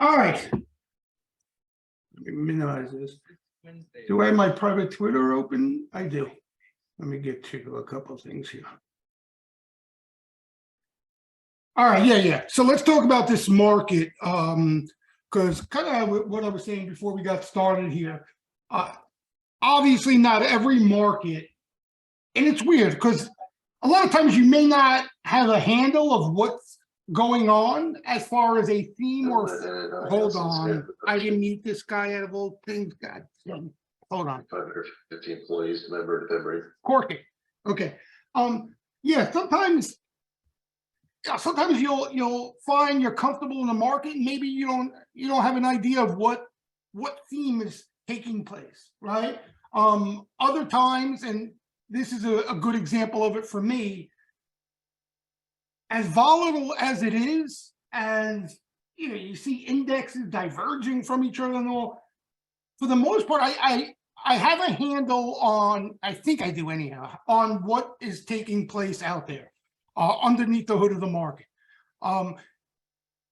All right. Let me minimize this. Do I have my private Twitter open? I do. Let me get to a couple of things here. All right, yeah. So let's talk about this market, because kind of what I was saying before we got started here. Obviously, not every market, and it's weird because a lot of times you may not have a handle of what's going on as far as a theme or hold on. I didn't meet this guy out of all things. God, hold on. 550 employees, member to every. Corking. Okay. Yeah, sometimes you'll find you're comfortable in the market, and maybe you don't have an idea of what theme is taking place, right? Other times, and this is a good example of it for me, as volatile as it is, as you see indexes diverging from each other and all, for the most part, I have a handle on, I think I do anyhow, on what is taking place out there underneath the hood of the market. I'm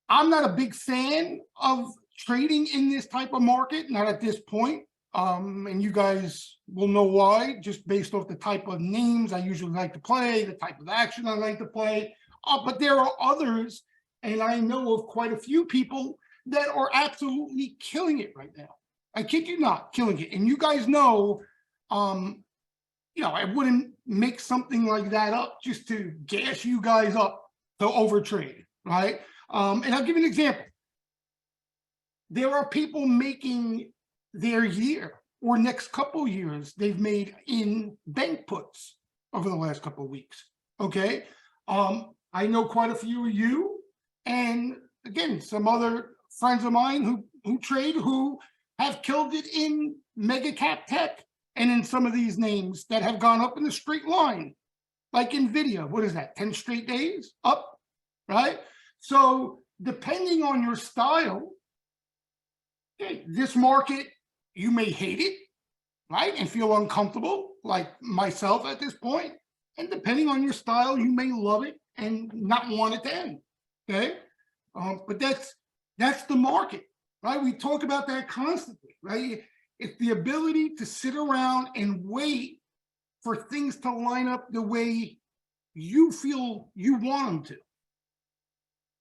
not a big fan of trading in this type of market, not at this point. And you guys will know why, just based off the type of names I usually like to play, the type of action I like to play. But there are others, and I know of quite a few people that are absolutely killing it right now. I kid you not, killing it. And you guys know, I wouldn't make something like that up just to gas you guys up to overtrade, right? And I'll give you an example. There are people making their year or next couple years they've made in bank puts over the last couple of weeks, okay? I know quite a few of you, and again, some other friends of mine who trade, who have killed it in mega cap tech and in some of these names that have gone up in the straight line, like NVIDIA. What is that, 10 straight days up, right? So depending on your style, okay, this market, you may hate it, right, and feel uncomfortable, like myself at this point. And depending on your style, you may love it and not want it to end, okay? But that's the market, right? We talk about that constantly, right? It's the ability to sit around and wait for things to line up the way you feel you want them to,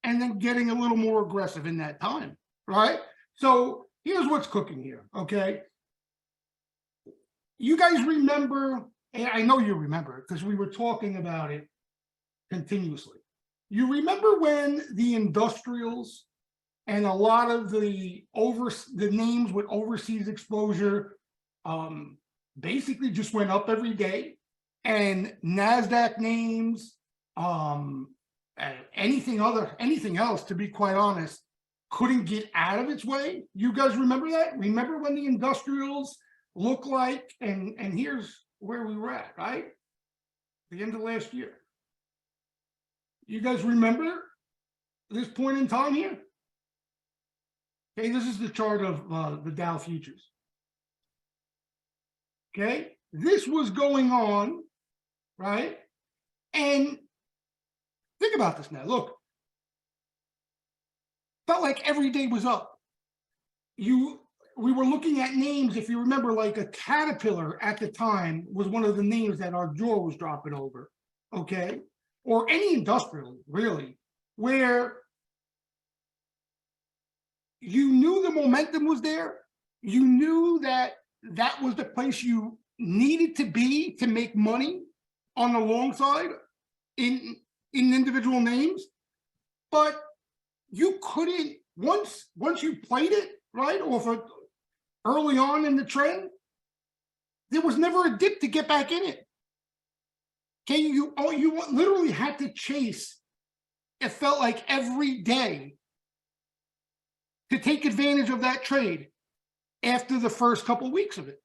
and then getting a little more aggressive in that time, right? So here's what's cooking here, okay? You guys remember, and I know you remember it because we were talking about it continuously. You remember when the industrials and a lot of the names with overseas exposure basically just went up every day, and NASDAQ names, anything else, to be quite honest, couldn't get out of its way? You guys remember that? Remember when the industrials look like, and here's where we were at, right? The end of last year. You guys remember this point in time here? Okay, this is the chart of the Dow futures. Okay, this was going on, right? And think about this now. Look, felt like every day was up. We were looking at names, if you remember, like a Caterpillar at the time was one of the names that our jaw was dropping over, okay? Or any industrial, really, where you knew the momentum was there. You knew that that was the place you needed to be to make money on the long side in individual names, but you couldn't, once you played it, right, or for early on in the trend, there was never a dip to get back in it. Okay, you literally had to chase, it felt like, every day to take advantage of that trade after the first couple of weeks of it.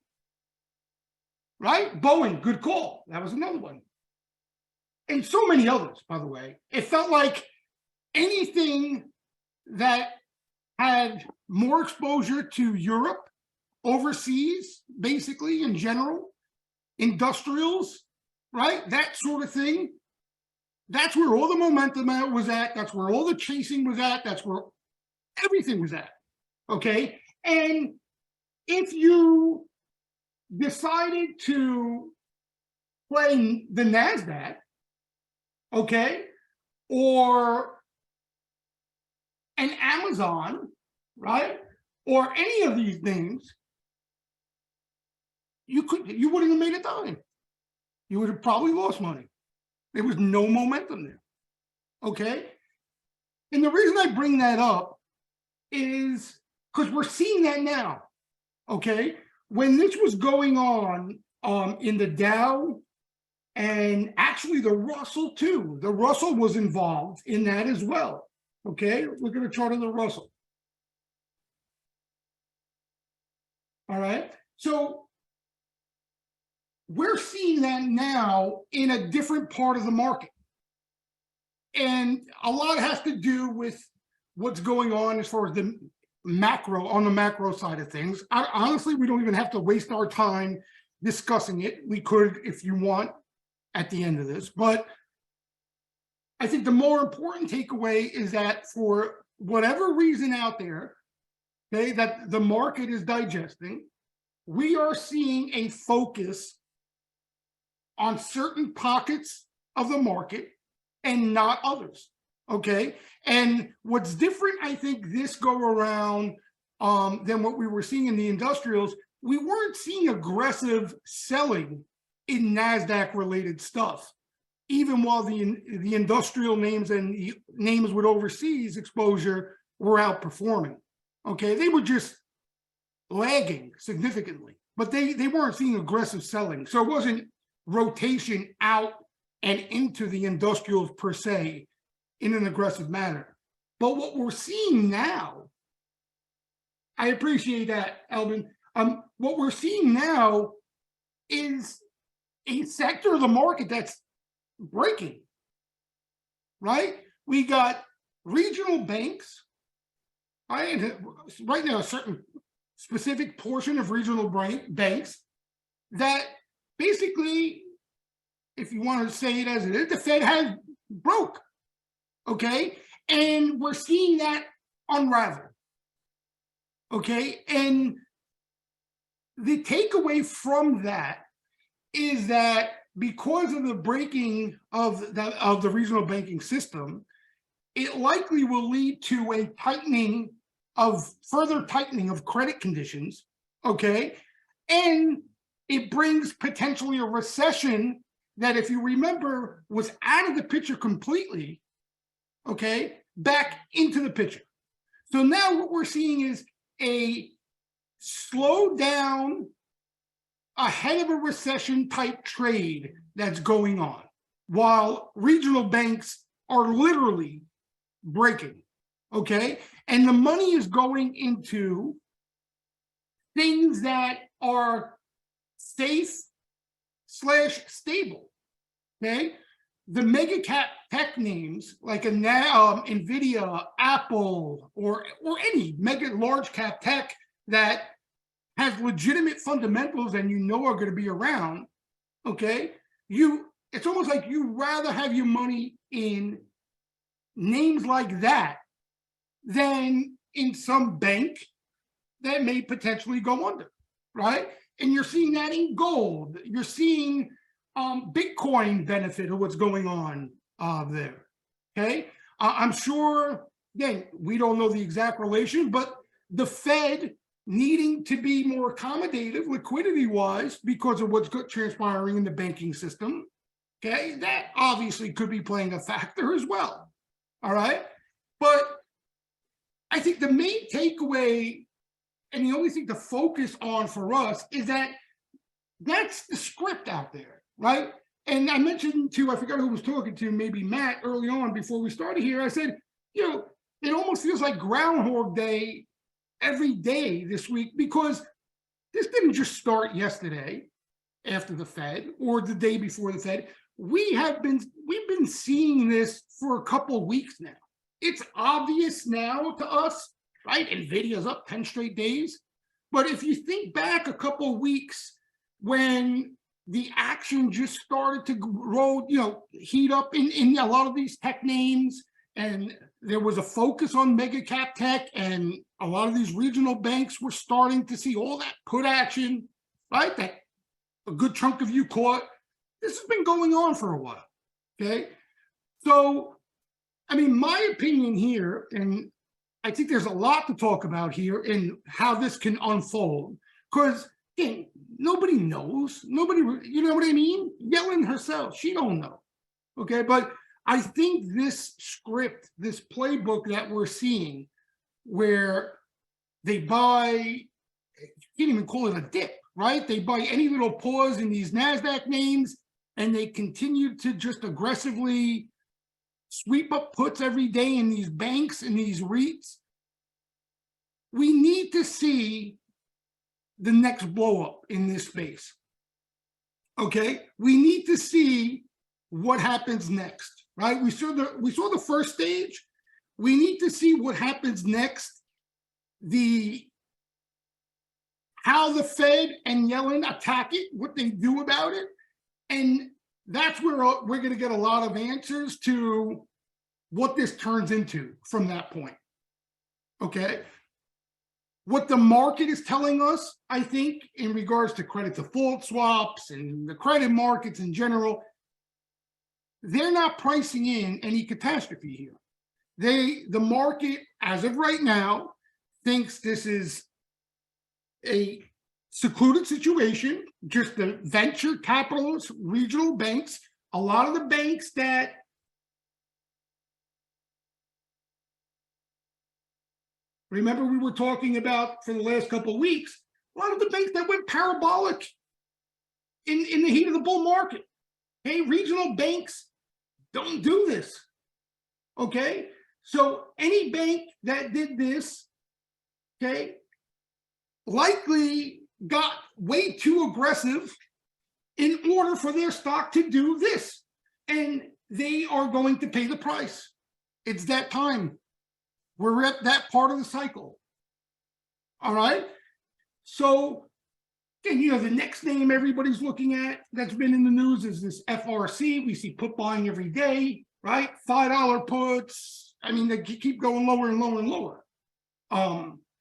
Right? Boeing, good call. That was another one. And so many others, by the way. It felt like anything that had more exposure to Europe, overseas, basically in general, industrials, right? That sort of thing. That's where all the momentum was at. That's where all the chasing was at. That's where everything was at, okay? And if you decided to play the NASDAQ, okay, or an Amazon, right, or any of these names, you wouldn't have made a dime. You would have probably lost money. There was no momentum there, okay? And the reason I bring that up is because we're seeing that now, okay? When this was going on in the Dow, and actually the Russell too, the Russell was involved in that as well, okay? Look at the chart of the Russell. All right, so we're seeing that now in a different part of the market. And a lot has to do with what's going on as far as the macro side of things. Honestly, we don't even have to waste our time discussing it. We could, if you want, at the end of this. But I think the more important takeaway is that for whatever reason out there, okay, that the market is digesting, we are seeing a focus on certain pockets of the market and not others, okay? And what's different, I think, this go around than what we were seeing in the industrials, we weren't seeing aggressive selling in NASDAQ-related stuff, even while the industrial names and the names with overseas exposure were outperforming, okay? They were just lagging significantly, but they weren't seeing aggressive selling. So it wasn't rotation out and into the industrials per se in an aggressive manner. But what we're seeing now, I appreciate that, Elvin. What we're seeing now is a sector of the market that's breaking, right? We got regional banks, right now, a certain specific portion of regional banks that basically, if you want to say it as it is, the Fed has broke, okay? And we're seeing that unravel, okay? And the takeaway from that is that because of the breaking of the regional banking system, it likely will lead to a further tightening of credit conditions, okay? And it brings potentially a recession that, if you remember, was out of the picture completely, okay, back into the picture. So now what we're seeing is a slowdown ahead of a recession type trade that's going on, while regional banks are literally breaking, okay? And the money is going into things that are safe/stable, okay? The mega cap tech names like NVIDIA, Apple, or any mega large cap tech that has legitimate fundamentals and are going to be around, okay? It's almost like you rather have your money in names like that than in some bank that may potentially go under, right? And you're seeing that in gold. You're seeing Bitcoin benefit of what's going on there, okay? I'm sure, again, we don't know the exact relation, but the Fed needing to be more accommodative liquidity-wise because of what's transpiring in the banking system, okay? That obviously could be playing a factor as well, all right? But I think the main takeaway and the only thing to focus on for us is that that's the script out there, right? And I mentioned to, I forgot who was talking to, maybe Matt early on before we started here, I said, it almost feels like Groundhog Day every day this week, because this didn't just start yesterday after the Fed or the day before the Fed. We've been seeing this for a couple of weeks now. It's obvious now to us, right? NVIDIA's up 10 straight days. But if you think back a couple of weeks when the action just started to roll, heat up in a lot of these tech names, and there was a focus on mega cap tech, and a lot of these regional banks were starting to see all that put action, right? That a good chunk of you caught. This has been going on for a while, okay? So, I mean, my opinion here, and I think there's a lot to talk about here in how this can unfold, because again, nobody knows. Nobody, you know what I mean? Yellen herself, she don't know. Okay, but I think this script, this playbook that we're seeing, where they buy, you can't even call it a dip, right? They buy any little pause in these NASDAQ names, and they continue to just aggressively sweep up puts every day in these banks and these REITs. We need to see the next blow up in this space. Okay, we need to see what happens next, right? We saw the first stage. We need to see what happens next. How the Fed and Yellen attack it, what they do about it, and that's where we're going to get a lot of answers to what this turns into from that point. Okay. What the market is telling us, I think, in regards to credit default swaps and the credit markets in general, they're not pricing in any catastrophe here. The market, as of right now, thinks this is a secluded situation, just the venture capitalists, regional banks, a lot of the banks that remember we were talking about for the last couple of weeks, a lot of the banks that went parabolic in the heat of the bull market. Hey, regional banks don't do this. Okay, so any bank that did this, okay, likely got way too aggressive in order for their stock to do this, and they are going to pay the price. It's that time. We're at that part of the cycle. All right. So, and you know, the next name everybody's looking at that's been in the news is this FRC. We see put buying every day, right? $5 puts. I mean, they keep going lower and lower and lower.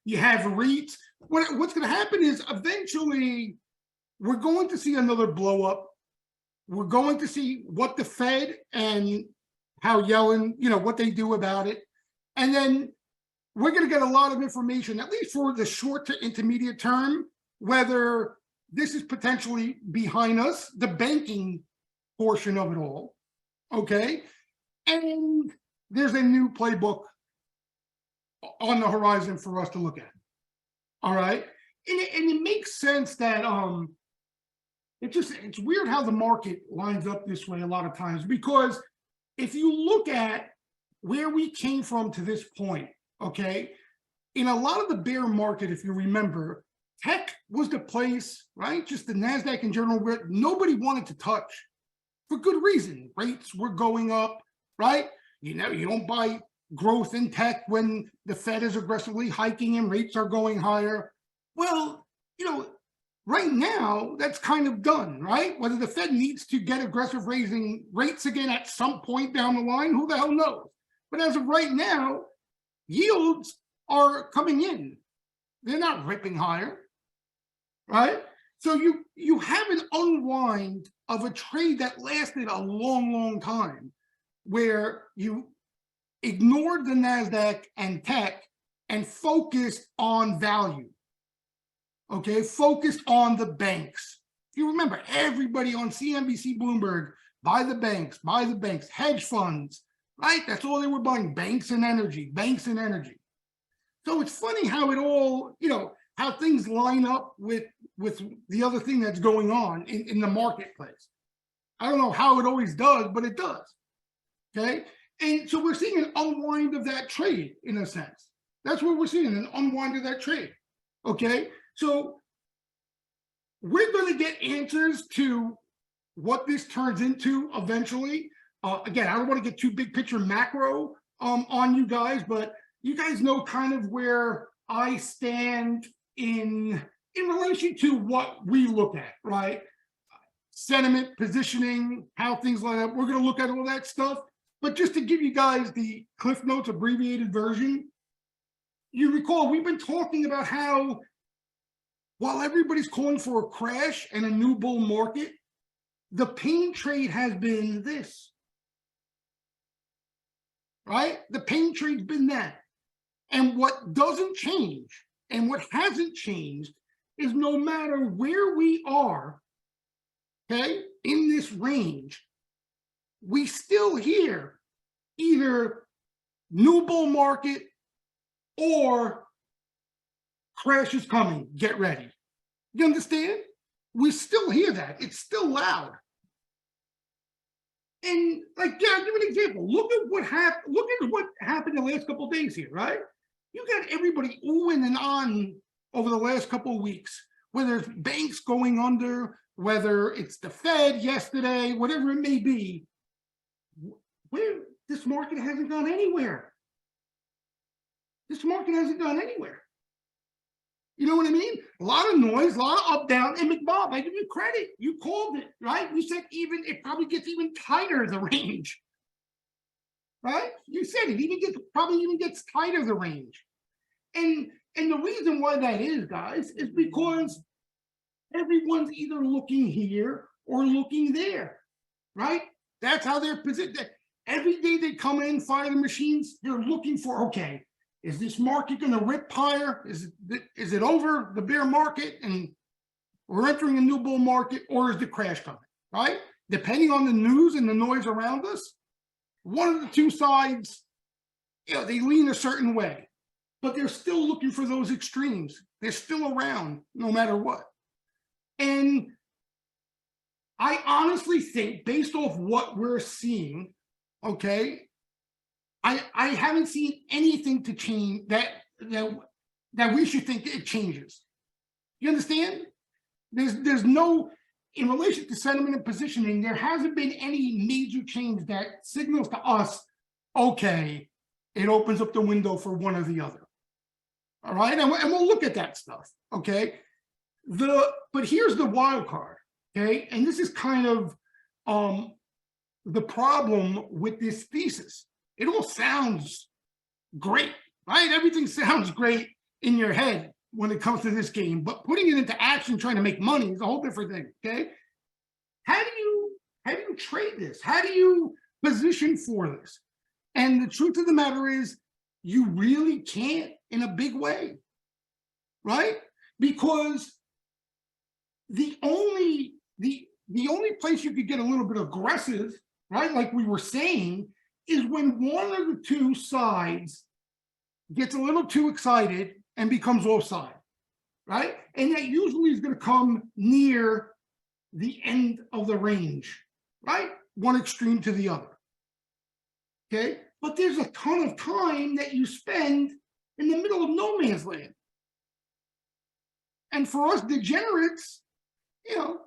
You have REITs. What's going to happen is eventually we're going to see another blow up. We're going to see what the Fed and how Yellen, you know, what they do about it. And then we're going to get a lot of information, at least for the short to intermediate term, whether this is potentially behind us, the banking portion of it all. Okay. And there's a new playbook on the horizon for us to look at. All right. And it makes sense that it's weird how the market lines up this way a lot of times, because if you look at where we came from to this point, okay, in a lot of the bear market, if you remember, tech was the place, right? Just the NASDAQ in general, where nobody wanted to touch for good reason. Rates were going up, right? You know, you don't buy growth in tech when the Fed is aggressively hiking and rates are going higher. Well, you know, right now, that's kind of done, right? Whether the Fed needs to get aggressive raising rates again at some point down the line, who the hell knows? But as of right now, yields are coming in. They're not ripping higher, right? So you have an unwind of a trade that lasted a long, long time, where you ignored the NASDAQ and tech and focused on value. Okay, focused on the banks. If you remember, everybody on CNBC, Bloomberg, buy the banks, hedge funds, right? That's all they were buying, banks and energy. So it's funny how it all, you know, how things line up with the other thing that's going on in the marketplace. I don't know how it always does, but it does. Okay, and so we're seeing an unwind of that trade in a sense. That's what we're seeing, an unwind of that trade. Okay, so we're going to get answers to what this turns into eventually. Again, I don't want to get too big picture macro on you guys, but you guys know kind of where I stand in relation to what we look at, right? Sentiment, positioning, how things line up. We're going to look at all that stuff. But just to give you guys the Cliff Notes abbreviated version, you recall we've been talking about how while everybody's calling for a crash and a new bull market, the pain trade has been this, right? The pain trade's been that. And what doesn't change and what hasn't changed is no matter where we are, okay, in this range, we still hear either new bull market or crash is coming, get ready. You understand? We still hear that. It's still loud. And like, yeah, I'll give an example. Look at what happened. Look at what happened the last couple of days here, right? You got everybody oohing and on over the last couple of weeks, whether it's banks going under, whether it's the Fed yesterday, whatever it may be. Where this market hasn't gone anywhere. This market hasn't gone anywhere. You know what I mean? A lot of noise, a lot of up, down. And McBob, I give you credit. You called it, right? You said even it probably gets even tighter, the range. Right? You said it probably even gets tighter, the range. And the reason why that is, guys, is because everyone's either looking here or looking there. Right? That's how they're positioned. Every day they come in, fire the machines, they're looking for, okay, is this market going to rip higher? Is it over the bear market and we're entering a new bull market, or is the crash coming, right? Depending on the news and the noise around us, one of the two sides, you know, they lean a certain way, but they're still looking for those extremes. They're still around no matter what. And I honestly think, based off what we're seeing, okay, I haven't seen anything to change that we should think it changes. You understand? There's no, in relation to sentiment and positioning, there hasn't been any major change that signals to us, okay, it opens up the window for one or the other. All right, and we'll look at that stuff. Okay, but here's the wild card. Okay, and this is kind of the problem with this thesis. It all sounds great, right? Everything sounds great in your head when it comes to this game, but putting it into action, trying to make money, is a whole different thing. Okay, how do you trade this? How do you position for this? And the truth of the matter is, you really can't in a big way, right? Because the only place you could get a little bit aggressive, right, like we were saying, is when one of the two sides gets a little too excited and becomes offside, right? And that usually is going to come near the end of the range, right? One extreme to the other. Okay, but there's a ton of time that you spend in the middle of no man's land. And for us degenerates, you know,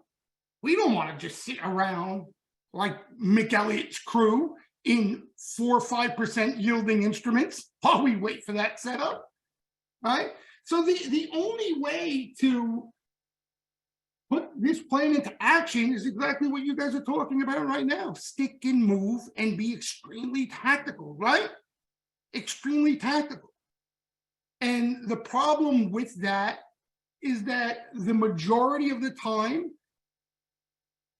we don't want to just sit around like Mick Elliott's crew in 4 or 5% yielding instruments while we wait for that setup, right? So the only way to put this plan into action is exactly what you guys are talking about right now. Stick and move and be extremely tactical, right? Extremely tactical. And the problem with that is that the majority of the time,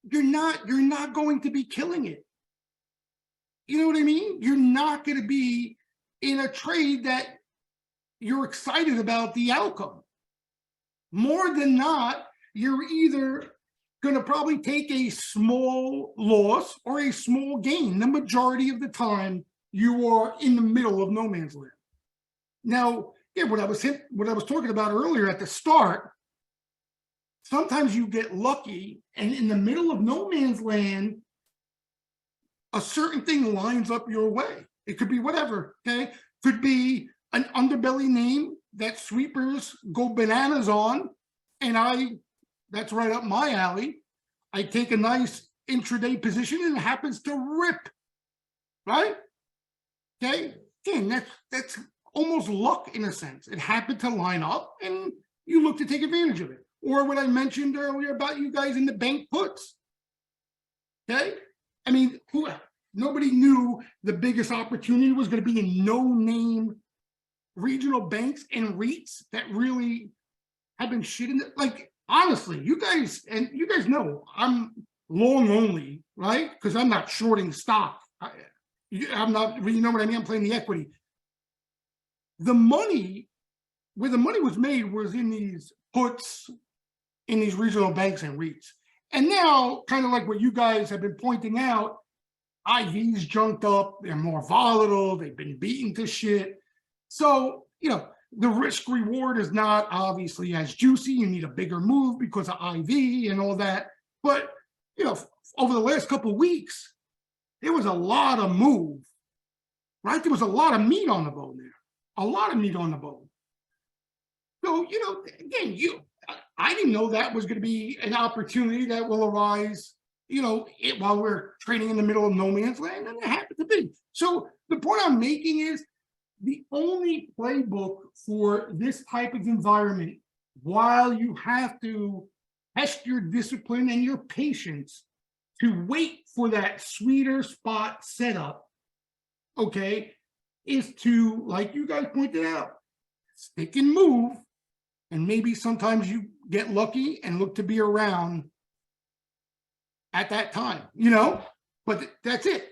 you're not going to be killing it. You know what I mean? You're not going to be in a trade that you're excited about the outcome. More than not, you're either going to probably take a small loss or a small gain. The majority of the time, you are in the middle of no man's land. Now, yeah, what I was talking about earlier at the start, sometimes you get lucky, and in the middle of no man's land, a certain thing lines up your way. It could be whatever, okay? Could be an underbelly name that sweepers go bananas on, and that's right up my alley. I take a nice intraday position and it happens to rip, right? Okay, again, that's almost luck in a sense. It happened to line up and you look to take advantage of it. Or what I mentioned earlier about you guys in the bank puts. Okay, I mean, Nobody knew the biggest opportunity was going to be in no-name regional banks and REITs that really have been shitting. Like, honestly, you guys know I'm long only, right? Because I'm not shorting stock. I'm not, you know what I mean? I'm playing the equity. The money, where the money was made was in these puts in these regional banks and REITs. And now, kind of like what you guys have been pointing out, IV's junked up, they're more volatile, they've been beaten to shit. So, the risk reward is not obviously as juicy. You need a bigger move because of IV and all that. But, over the last couple of weeks, there was a lot of move, right? There was a lot of meat on the bone there, a lot of meat on the bone. So, again, I didn't know that was going to be an opportunity that will arise, while we're trading in the middle of no man's land, and it happened to be. So the point I'm making is the only playbook for this type of environment, while you have to test your discipline and your patience to wait for that sweeter spot setup, okay, is to, like you guys pointed out, stick and move. And maybe sometimes you get lucky and look to be around at that time, but that's it.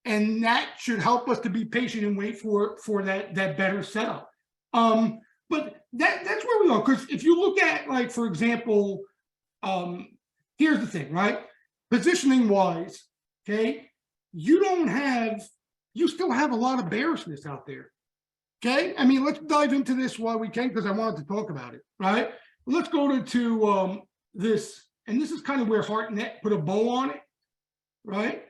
And that should help us to be patient and wait for that better setup. But that's where we are. Because if you look at, like, for example, here's the thing, right? Positioning wise, okay, you still have a lot of bearishness out there. Okay, I mean, let's dive into this while we can, because I wanted to talk about it, right? Let's go to this, and this is kind of where HeartNet put a bow on it, right?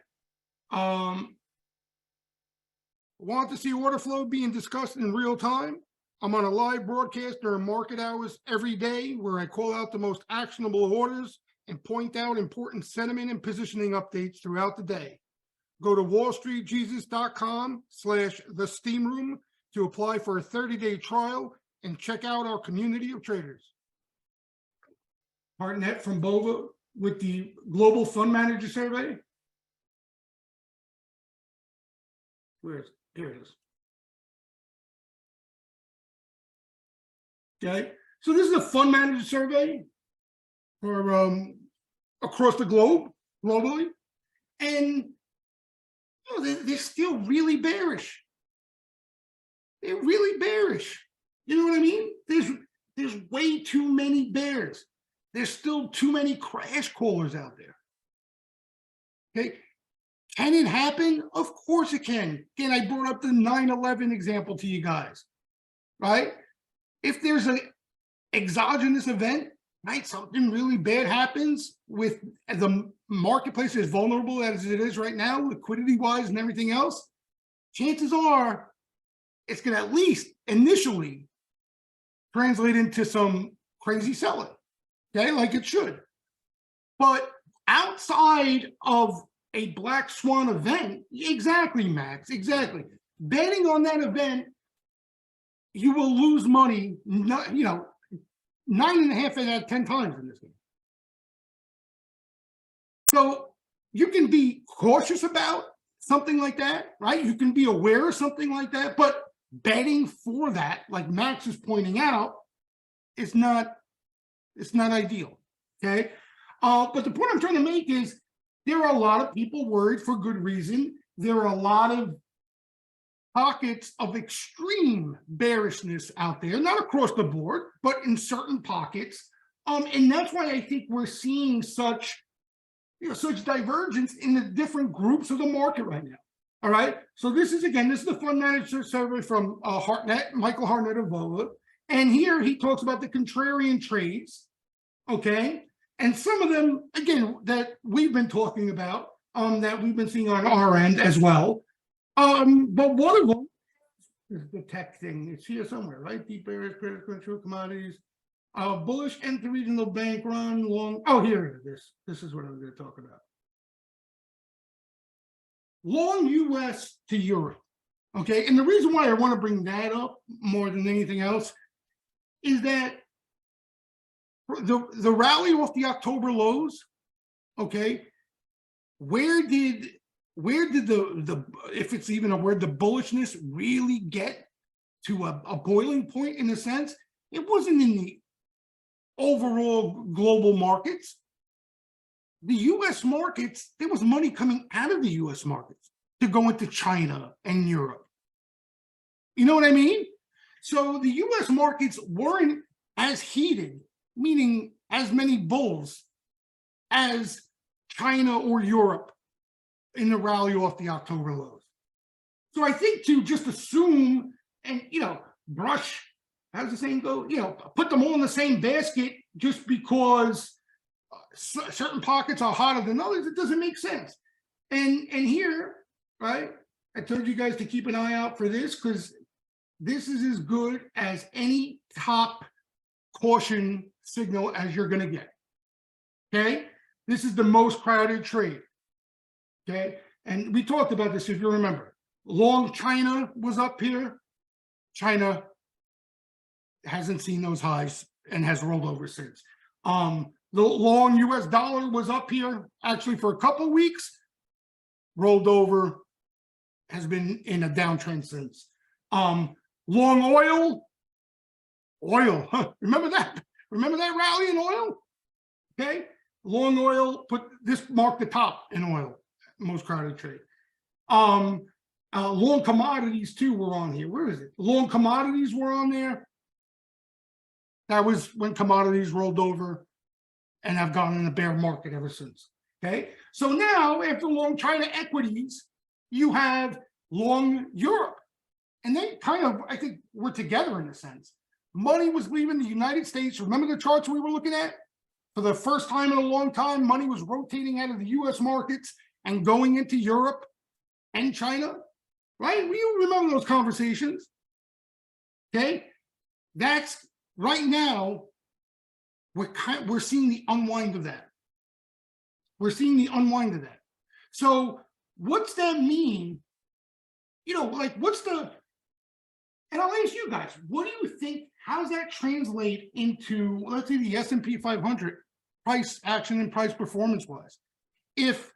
Want to see order flow being discussed in real time? I'm on a live broadcast during market hours every day where I call out the most actionable orders and point out important sentiment and positioning updates throughout the day. Go to wallstreetjesus.com/the Steamroom to apply for a 30-day trial and check out our community of traders. HeartNet from Bova with the Global Fund Manager Survey. Where is it? Here it is. Okay, so this is a fund manager survey for across the globe, globally, and they're still really bearish. They're really bearish. You know what I mean? There's way too many bears. There's still too many crash callers out there. Okay, can it happen? Of course it can. Again, I brought up the 9/11 example to you guys, right? If there's an exogenous event, right, something really bad happens with the marketplace is vulnerable as it is right now, liquidity-wise and everything else, chances are it's going to at least initially translate into some crazy selling, okay, like it should. But outside of a black swan event, exactly, Max, exactly. Betting on that event, you will lose money, 9.5 out of 10 times in this game. So you can be cautious about something like that, right? You can be aware of something like that, but betting for that, like Max is pointing out, it's not ideal, okay? But the point I'm trying to make is there are a lot of people worried for good reason. There are a lot of pockets of extreme bearishness out there, not across the board, but in certain pockets. And that's why I think we're seeing such divergence in the different groups of the market right now. All right. So this is the fund manager survey from HeartNet, Michael HeartNet of Bova. And here he talks about the contrarian trades. Okay. And some of them, again, that we've been talking about, that we've been seeing on our end as well. But one of them is the tech thing. It's here somewhere, right? Deep bearish, credit control, commodities, bullish into regional bank run, long. Oh, here it is. This is what I was going to talk about. Long US to Europe. Okay. And the reason why I want to bring that up more than anything else is that the rally off the October lows, okay, where did where did the if it's even a word, the bullishness really get to a boiling point in a sense? It wasn't in the overall global markets. The US markets, there was money coming out of the US markets to go into China and Europe. You know what I mean? So the US markets weren't as heated, meaning as many bulls as China or Europe in the rally off the October lows. So I think to just assume and, brush, how's the saying go? Put them all in the same basket just because certain pockets are hotter than others, it doesn't make sense. And here, right, I told you guys to keep an eye out for this because this is as good as any top caution signal as you're going to get. Okay, this is the most crowded trade. Okay, and we talked about this if you remember. Long China was up here. China hasn't seen those highs and has rolled over since. The long US dollar was up here actually for a couple of weeks, rolled over, has been in a downtrend since. Long oil, remember that? Remember that rally in oil? Okay, long oil, this marked the top in oil, most crowded trade. Long commodities too were on here. Where is it? Long commodities were on there. That was when commodities rolled over and have gone in a bear market ever since. Okay, so now after long China equities, you have long Europe, and they kind of, I think, were together in a sense. Money was leaving the United States. Remember the charts we were looking at? For the first time in a long time, money was rotating out of the US markets and going into Europe and China, right? You remember those conversations? Okay, that's right now. We're seeing the unwind of that. We're seeing the unwind of that. So what's that mean? What's the, and I'll ask you guys, what do you think, how does that translate into, let's say, the S&P 500 price action and price performance wise? If,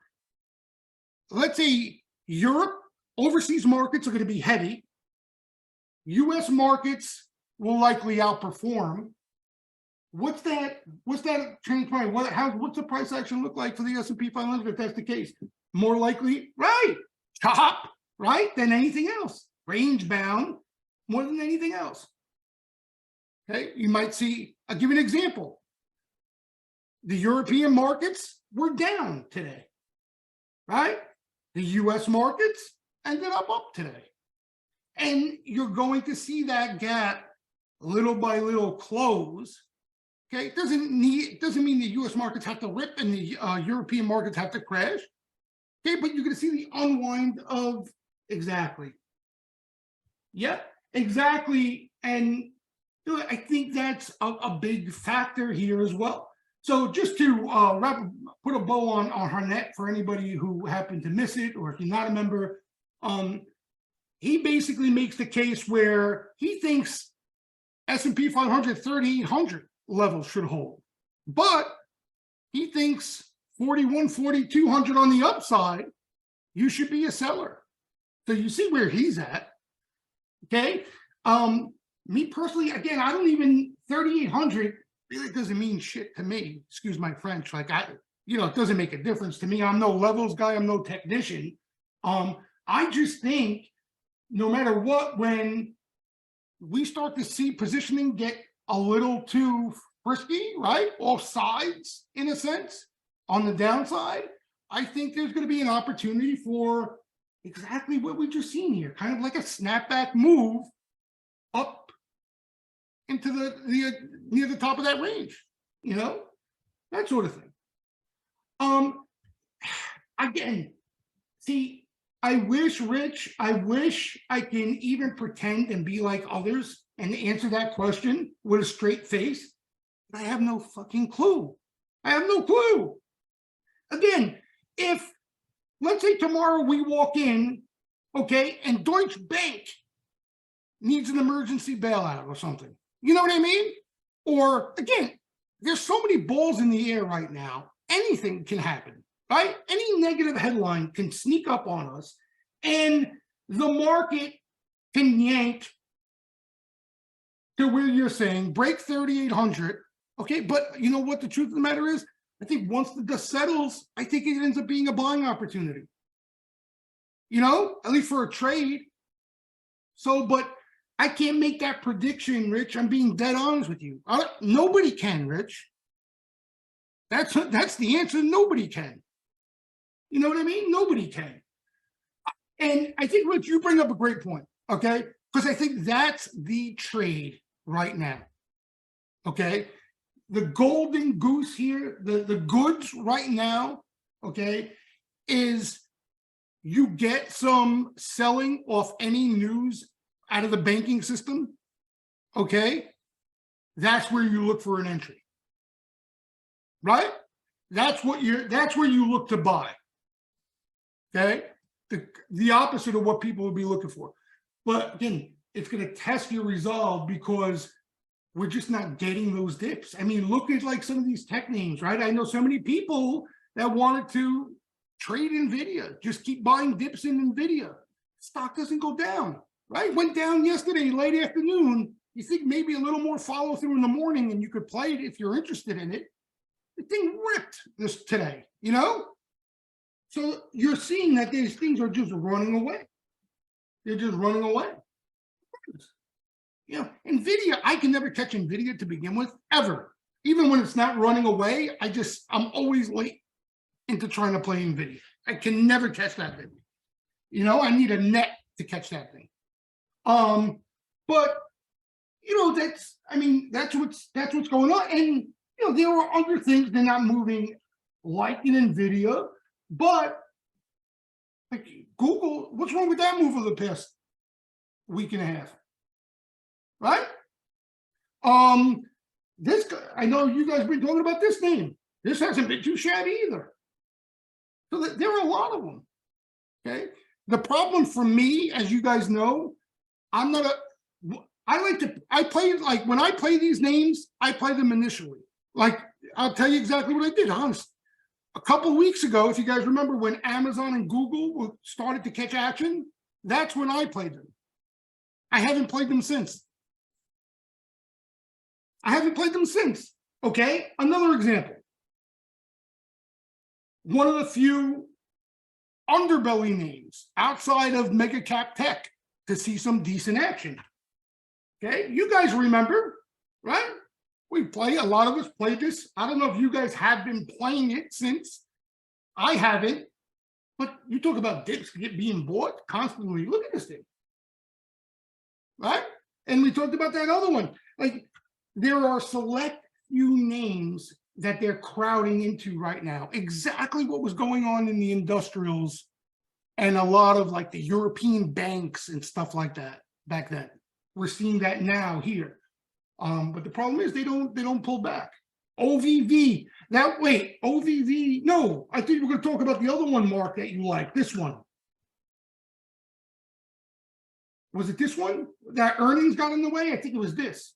let's say, Europe, overseas markets are going to be heavy, US markets will likely outperform. What's that transpire? What's the price action look like for the S&P 500 if that's the case? More likely, right, top, right, than anything else. Range bound more than anything else. Okay, you might see, I'll give you an example. The European markets were down today, right? The US markets ended up today. And you're going to see that gap little by little close. Okay, it doesn't mean the US markets have to rip and the European markets have to crash. Okay, but you're going to see the unwind of exactly. Yep, exactly. And I think that's a big factor here as well. So just to put a bow on Harnett for anybody who happened to miss it, or if you're not a member, he basically makes the case where he thinks S&P 500 3,800 levels should hold, but he thinks 41, 4,200 on the upside, you should be a seller. So you see where he's at. Okay. Me personally, again, I don't even 3,800 really doesn't mean shit to me. Excuse my French. Like it doesn't make a difference to me. I'm no levels guy. I'm no technician. I just think no matter what, when we start to see positioning get a little too frisky, right? Off sides, in a sense, on the downside, I think there's going to be an opportunity for exactly what we just seen here, kind of like a snapback move up into the near the top of that range, that sort of thing. Again, see, I wish I can even pretend and be like others and answer that question with a straight face. But I have no fucking clue. I have no clue. Again, if let's say tomorrow we walk in, okay, and Deutsche Bank needs an emergency bailout or something. You know what I mean? Or again, there's so many balls in the air right now. Anything can happen. right? Any negative headline can sneak up on us, and the market can yank to where you're saying break 3,800. Okay, but you know what the truth of the matter is? I think once the dust settles, I think it ends up being a buying opportunity. At least for a trade. So, but I can't make that prediction, Rich. I'm being dead honest with you. Nobody can, Rich. That's the answer. Nobody can. You know what I mean? Nobody can. And I think, Rich, you bring up a great point, okay? Because I think that's the trade right now, okay? The golden goose here, the goods right now, okay, is you get some selling off any news out of the banking system, okay? That's where you look for an entry, right? That's where you look to buy, okay? The opposite of what people would be looking for. But again, it's going to test your resolve because we're just not getting those dips. I mean, look at like some of these tech names, right? I know so many people that wanted to trade NVIDIA, just keep buying dips in NVIDIA. Stock doesn't go down, right? Went down yesterday, late afternoon. You think maybe a little more follow through in the morning and you could play it if you're interested in it. The thing ripped this today, So you're seeing that these things are just running away. They're just running away. NVIDIA, I can never catch NVIDIA to begin with, ever. Even when it's not running away, I'm always late into trying to play NVIDIA. I can never catch that thing. I need a net to catch that thing. But that's what's going on. And there are other things they're not moving like in NVIDIA, but like Google, what's wrong with that move over the past week and a half? Right? This guy, I know you guys have been talking about this name. This hasn't been too shabby either. So there are a lot of them. Okay. The problem for me, as you guys know, when I play these names, I play them initially. Like, I'll tell you exactly what I did, honest. A couple weeks ago, if you guys remember when Amazon and Google started to catch action, that's when I played them. I haven't played them since. Okay. Another example. One of the few underbelly names outside of mega cap tech to see some decent action. Okay. You guys remember, right? A lot of us played this. I don't know if you guys have been playing it since. I haven't, but you talk about dips being bought constantly. Look at this thing. Right? And we talked about that other one. Like, there are select few names that they're crowding into right now. Exactly what was going on in the industrials and a lot of like the European banks and stuff like that back then. We're seeing that now here. But the problem is they don't pull back. OVV. OVV. No, I think we're going to talk about the other one, Mark, that you like. This one. Was it this one? That earnings got in the way? I think it was this.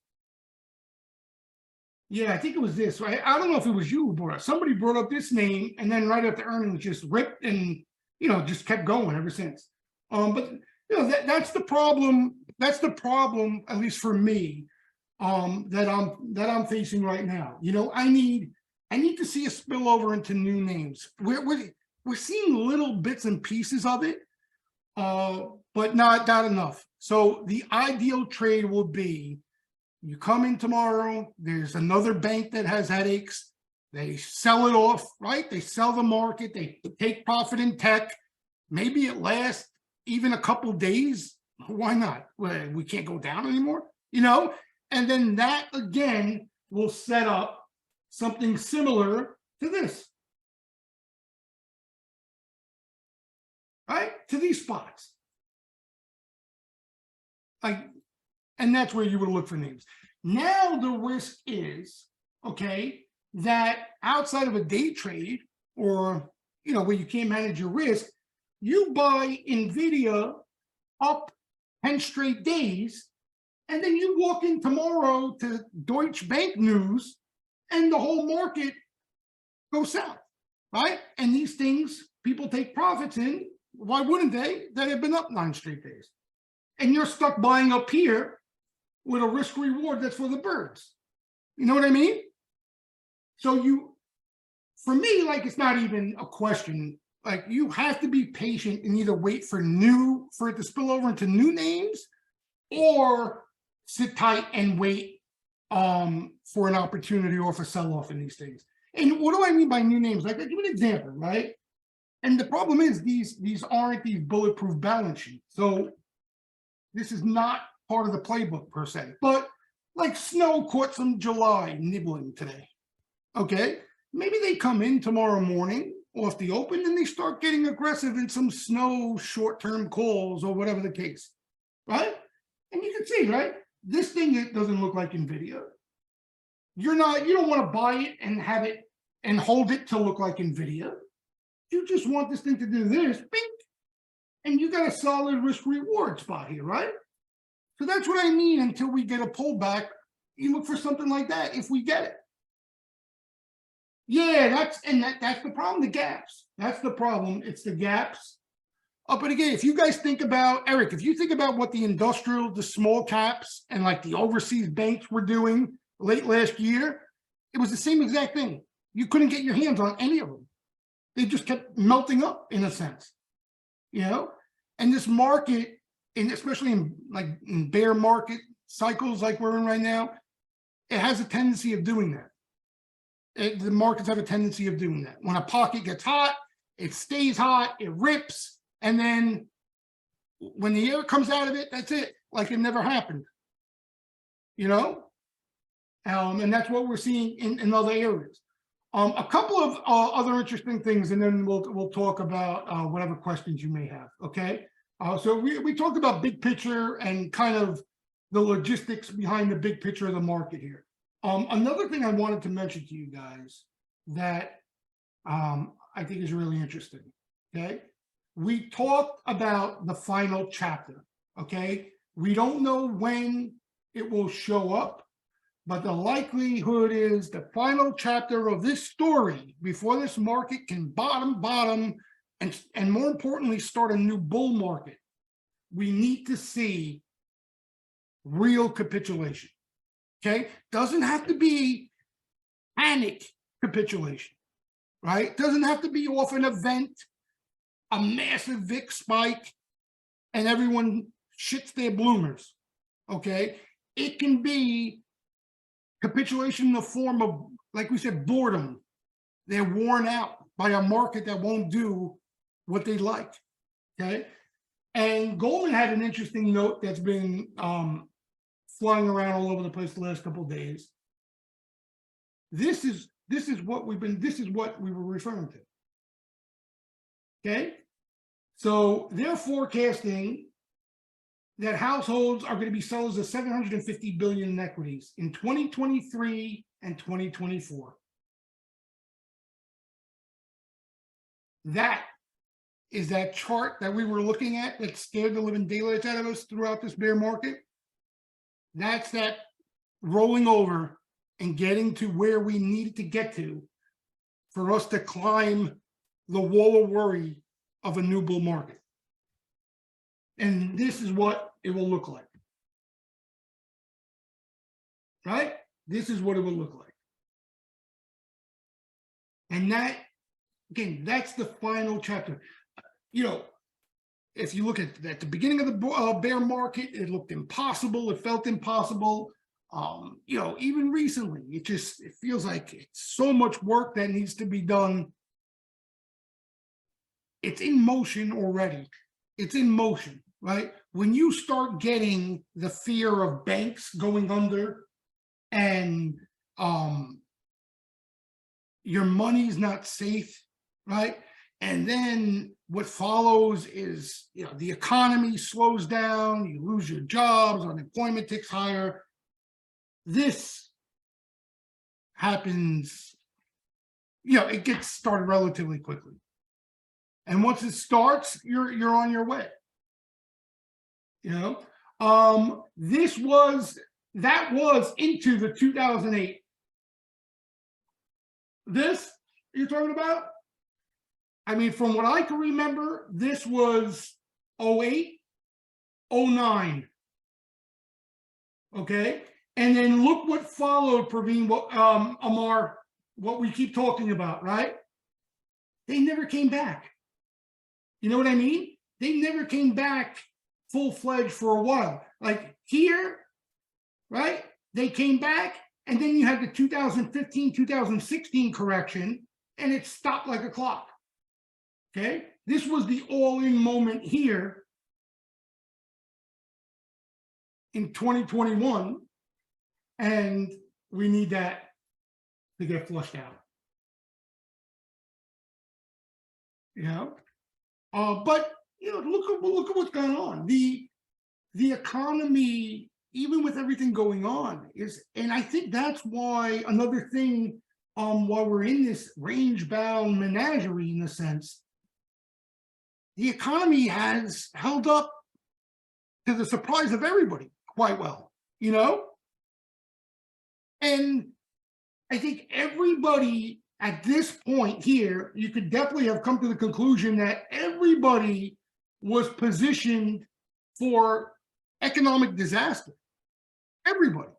Yeah, I think it was this. Right? I don't know if it was you who brought it. Somebody brought up this name, and then right after earnings just ripped and just kept going ever since. But that's the problem. That's the problem, at least for me, that I'm facing right now. I need to see a spillover into new names. We're seeing little bits and pieces of it, but not enough. So the ideal trade will be you come in tomorrow, there's another bank that has headaches, they sell it off, right? They sell the market, they take profit in tech. Maybe it lasts even a couple days. Why not? Well, we can't go down anymore, and then that again will set up something similar to this, right? To these spots. And that's where you would look for names. Now the risk is, okay, that outside of a day trade or, where you can't manage your risk, you buy NVIDIA up 10 straight days, and then you walk in tomorrow to Deutsche Bank news and the whole market goes south. right? And these things people take profits in. Why wouldn't they? That have been up 9 straight days. And you're stuck buying up here with a risk reward that's for the birds. You know what I mean? So for me, like, it's not even a question. Like, you have to be patient and either wait for it to spill over into new names, or sit tight and wait for an opportunity or for sell-off in these things. And what do I mean by new names? Like, I'll give an example, right? And the problem is these aren't these bulletproof balance sheets. So this is not part of the playbook per se. But like Snow caught some July nibbling today. Okay, maybe they come in tomorrow morning off the open and they start getting aggressive in some Snow short-term calls or whatever the case, right? And you can see, right? This thing, it doesn't look like NVIDIA. You don't want to buy it and have it and hold it to look like NVIDIA. You just want this thing to do this, bing, and you got a solid risk reward spot here, right? So that's what I mean. Until we get a pullback, you look for something like that if we get it. Yeah, that's the problem, the gaps. That's the problem. It's the gaps. But again, if you guys think about, Eric, if you think about what the small caps and like the overseas banks were doing late last year, it was the same exact thing. You couldn't get your hands on any of them. They just kept melting up in a sense, you know? And this market, and especially in bear market cycles like we're in right now, it has a tendency of doing that. The markets have a tendency of doing that. When a pocket gets hot, it stays hot, it rips, and then when the air comes out of it, that's it, like it never happened, you know? And that's what we're seeing in other areas. A couple of other interesting things, and then we'll talk about whatever questions you may have, okay? So we talked about big picture and kind of the logistics behind the big picture of the market here. Another thing I wanted to mention to you guys that I think is really interesting, okay? We talked about the final chapter, okay? We don't know when it will show up, but the likelihood is the final chapter of this story, before this market can bottom, and more importantly, start a new bull market, we need to see real capitulation, okay? Doesn't have to be panic capitulation, right? Doesn't have to be off an event, a massive VIX spike, and everyone shits their bloomers, okay? It can be capitulation in the form of, like we said, boredom. They're worn out by a market that won't do what they like, okay? And Goldman had an interesting note that's been flying around all over the place the last couple of days. This is what we were referring to. Okay, so they're forecasting that households are going to be sellers of 750 billion in equities in 2023 and 2024. That is that chart that we were looking at that scared the living daylights out of us throughout this bear market. That's that rolling over and getting to where we needed to get to for us to climb the wall of worry of a new bull market. And this is what it will look like, right? This is what it will look like. And that, again, that's the final chapter. You know, if you look at the beginning of the bear market, it looked impossible. It felt impossible. You know, even recently, it feels like it's so much work that needs to be done. It's in motion already. It's in motion, right? When you start getting the fear of banks going under and your money's not safe, right? And then what follows is, you know, the economy slows down, you lose your jobs, unemployment ticks higher. This happens, you know, it gets started relatively quickly. And once it starts, you're on your way. You know, that was into the 2008. This you're talking about? I mean, from what I can remember, this was 08, 09. Okay. And then look what followed, Praveen, Amar, what we keep talking about, right? They never came back. You know what I mean? They never came back full-fledged for a while. Like here, right? They came back, and then you had the 2015, 2016 correction, and it stopped like a clock. Okay? This was the all-in moment here in 2021, and we need that to get flushed out. You know? But you know, look at what's going on. The economy, even with everything going on, is, and I think that's why another thing, while we're in this range-bound menagerie, in a sense, the economy has held up to the surprise of everybody quite well, you know? And I think everybody at this point here, you could definitely have come to the conclusion that everybody was positioned for economic disaster. Everybody.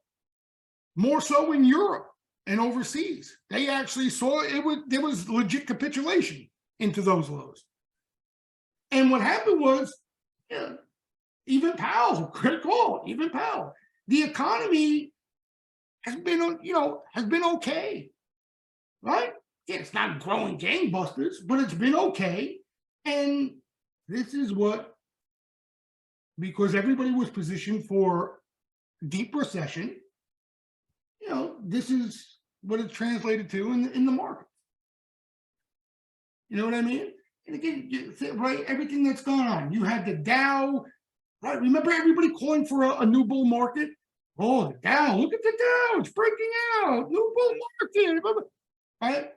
More so in Europe and overseas. They actually saw there was legit capitulation into those lows. And what happened was, even Powell, great call, even Powell. The economy has been, has been okay, right? Yeah, it's not growing gangbusters, but it's been okay. And this is what, because everybody was positioned for deep recession, this is what it's translated to in the market. You know what I mean? And again, right, everything that's going on. You had the Dow, right? Remember everybody calling for a new bull market? Oh, the Dow, look at the Dow, it's breaking out, new bull market, right?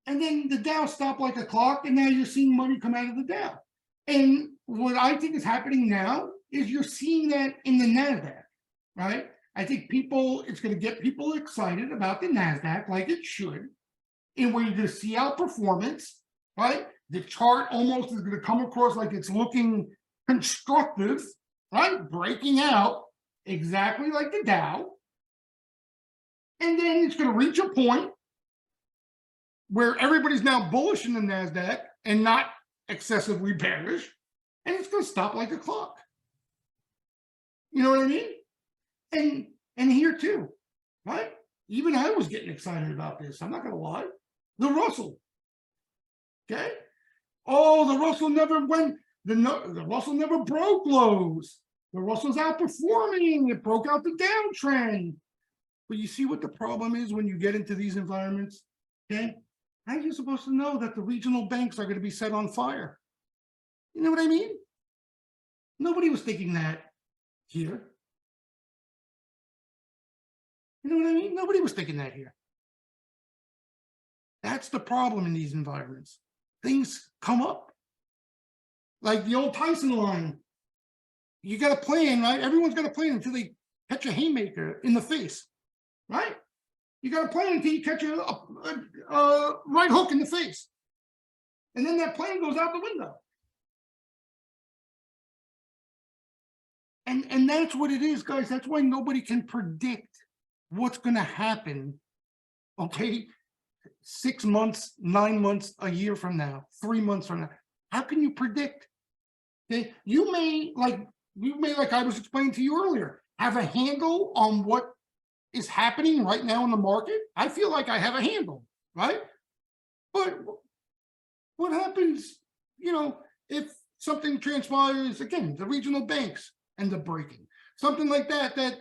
And then the Dow stopped like a clock, and now you're seeing money come out of the Dow. And what I think is happening now is you're seeing that in the NASDAQ, right? I think it's going to get people excited about the NASDAQ like it should. And where you're going to see outperformance, right? The chart almost is going to come across like it's looking constructive, right? Breaking out exactly like the Dow. And then it's going to reach a point where everybody's now bullish in the NASDAQ and not excessively bearish, and it's going to stop like a clock. You know what I mean? And here too, right? Even I was getting excited about this. I'm not going to lie. The Russell, okay? Oh, the Russell never went. The Russell never broke lows. The Russell's outperforming. It broke out the downtrend. But you see what the problem is when you get into these environments, okay? How are you supposed to know that the regional banks are going to be set on fire? You know what I mean? Nobody was thinking that here. You know what I mean? Nobody was thinking that here. That's the problem in these environments. Things come up. Like the old Tyson line. You got a plan, right? Everyone's got a plan until they catch a haymaker in the face, right? You got a plan until you catch a right hook in the face. And then that plane goes out the window. And that's what it is, guys. That's why nobody can predict what's going to happen, okay? 6 months, 9 months, a year from now, 3 months from now. How can you predict? Okay? You may, like I was explaining to you earlier, have a handle on what is happening right now in the market. I feel like I have a handle, right? But what happens, if something transpires, again, the regional banks end up breaking, something like that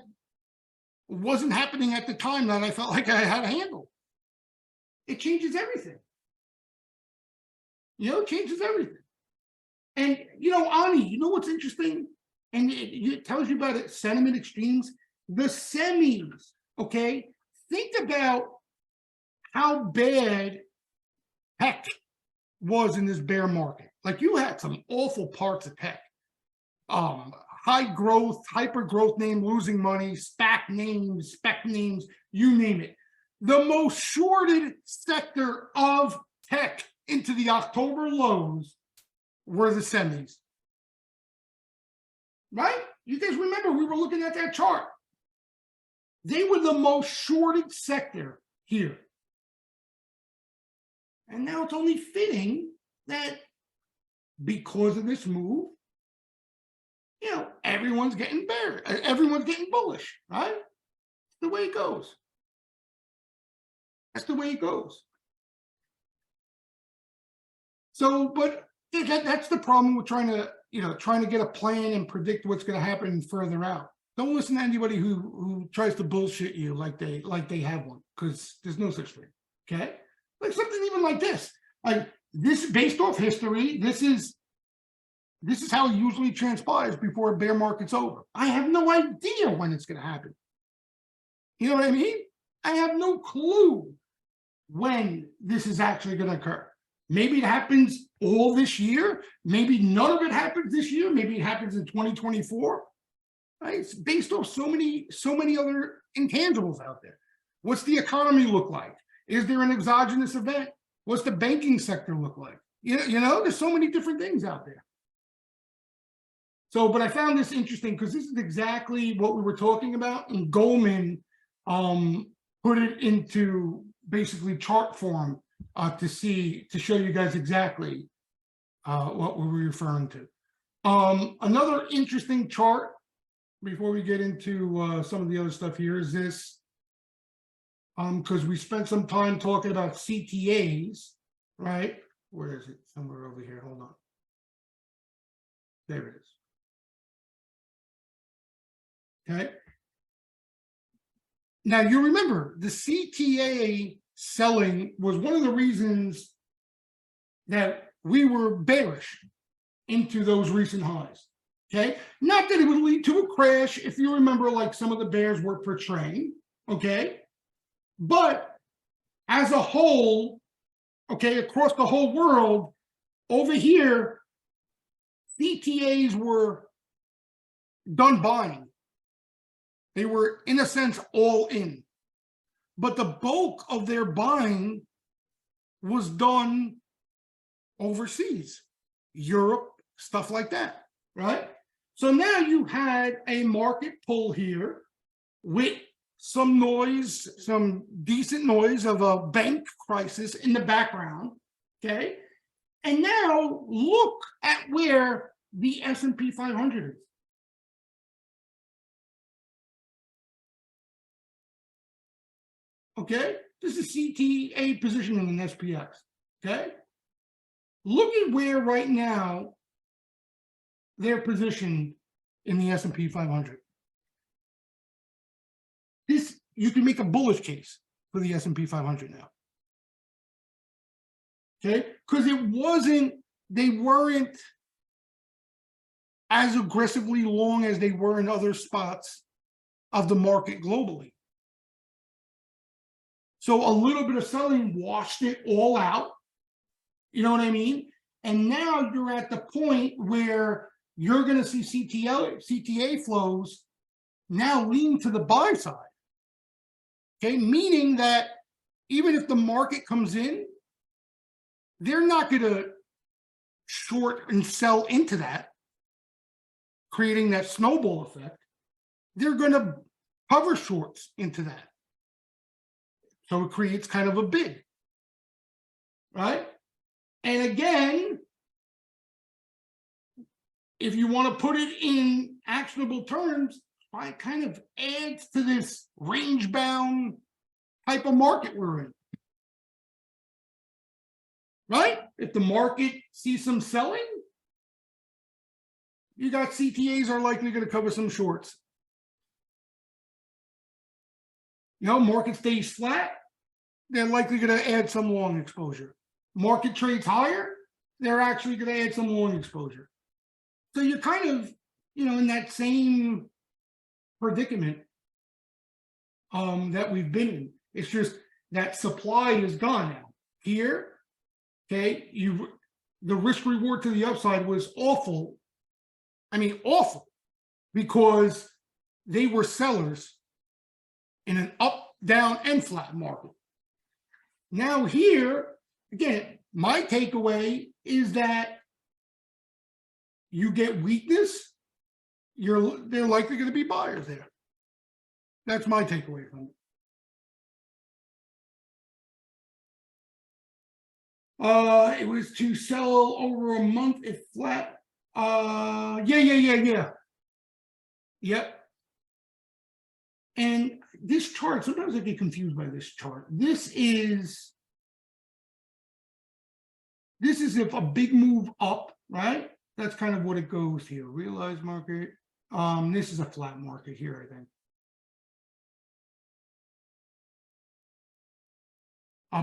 wasn't happening at the time that I felt like I had a handle. It changes everything. It changes everything. And, Ani, you know what's interesting? And it tells you about it, sentiment extremes. The semis, okay? Think about how bad tech was in this bear market. Like, you had some awful parts of tech. High growth, hyper growth name losing money, SPAC names, spec names, you name it. The most shorted sector of tech into the October lows were the semis. Right? You guys remember we were looking at that chart. They were the most shorted sector here. And now it's only fitting that because of this move, you know, everyone's getting bearish, everyone's getting bullish, right? That's the way it goes. That's the way it goes. So, but that's the problem with trying to get a plan and predict what's going to happen further out. Don't listen to anybody who tries to bullshit you like they have one, because there's no such thing. Okay, like something even like this, based off history. This is how it usually transpires before a bear market's over. I have no idea when it's going to happen. You know what I mean? I have no clue when this is actually going to occur. Maybe it happens all this year. Maybe none of it happens this year. Maybe it happens in 2024. Right? It's based off so many other intangibles out there. What's the economy look like? Is there an exogenous event? What's the banking sector look like? You know, there's so many different things out there. So, but I found this interesting because this is exactly what we were talking about, and Goldman put it into basically chart form to show you guys exactly what we were referring to. Another interesting chart before we get into some of the other stuff here is this, because we spent some time talking about CTAs, right? Where is it? Somewhere over here. Hold on. There it is. Okay. Now you remember the CTA selling was one of the reasons that we were bearish into those recent highs. Okay, not that it would lead to a crash, if you remember, like some of the bears were portraying. Okay, but as a whole, okay, across the whole world, over here, CTAs were done buying. They were, in a sense, all in. But the bulk of their buying was done overseas, Europe, stuff like that, right? So now you had a market pull here with some noise, some decent noise of a bank crisis in the background, okay? And now look at where the S&P 500 is. Okay, this is CTA positioning in SPX. Okay, look at where right now they're positioned in the S&P 500. This, you can make a bullish case for the S&P 500 now. Okay, because they weren't as aggressively long as they were in other spots of the market globally. So a little bit of selling washed it all out. You know what I mean? And now you're at the point where you're going to see CTA flows now lean to the buy side. Okay, meaning that even if the market comes in, they're not going to short and sell into that, creating that snowball effect. They're going to cover shorts into that. So it creates kind of a bid, right? And again, if you want to put it in actionable terms, it kind of adds to this range-bound type of market we're in, right? If the market sees some selling, you got CTAs are likely going to cover some shorts. You know, market stays flat, they're likely going to add some long exposure. Market trades higher, they're actually going to add some long exposure. So you're kind of, you know, in that same predicament that we've been in. It's just that supply is gone now. Here, okay, the risk reward to the upside was awful. I mean, awful, because they were sellers in an up, down, and flat market. Now here, again, my takeaway is that you get weakness, they're likely going to be buyers there. That's my takeaway from it. It was to sell over a month if flat. Yeah. Yep. And this chart, sometimes I get confused by this chart. This is if a big move up, right? That's kind of what it goes here. Realized market. This is a flat market here, I think.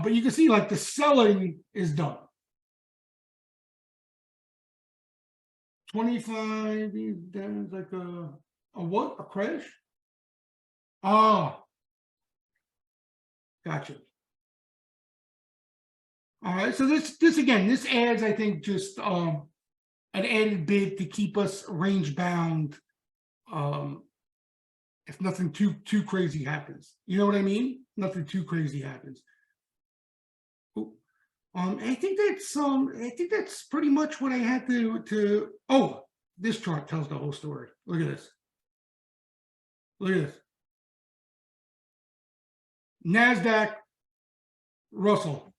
But you can see like the selling is done. 25, there's like a what? A crash? Oh, gotcha. All right, so this again, this adds, I think, just an added bid to keep us range bound. If nothing too crazy happens, you know what I mean? Nothing too crazy happens. I think that's pretty much what I had to. Oh, this chart tells the whole story. Look at this. Look at this. NASDAQ, Russell.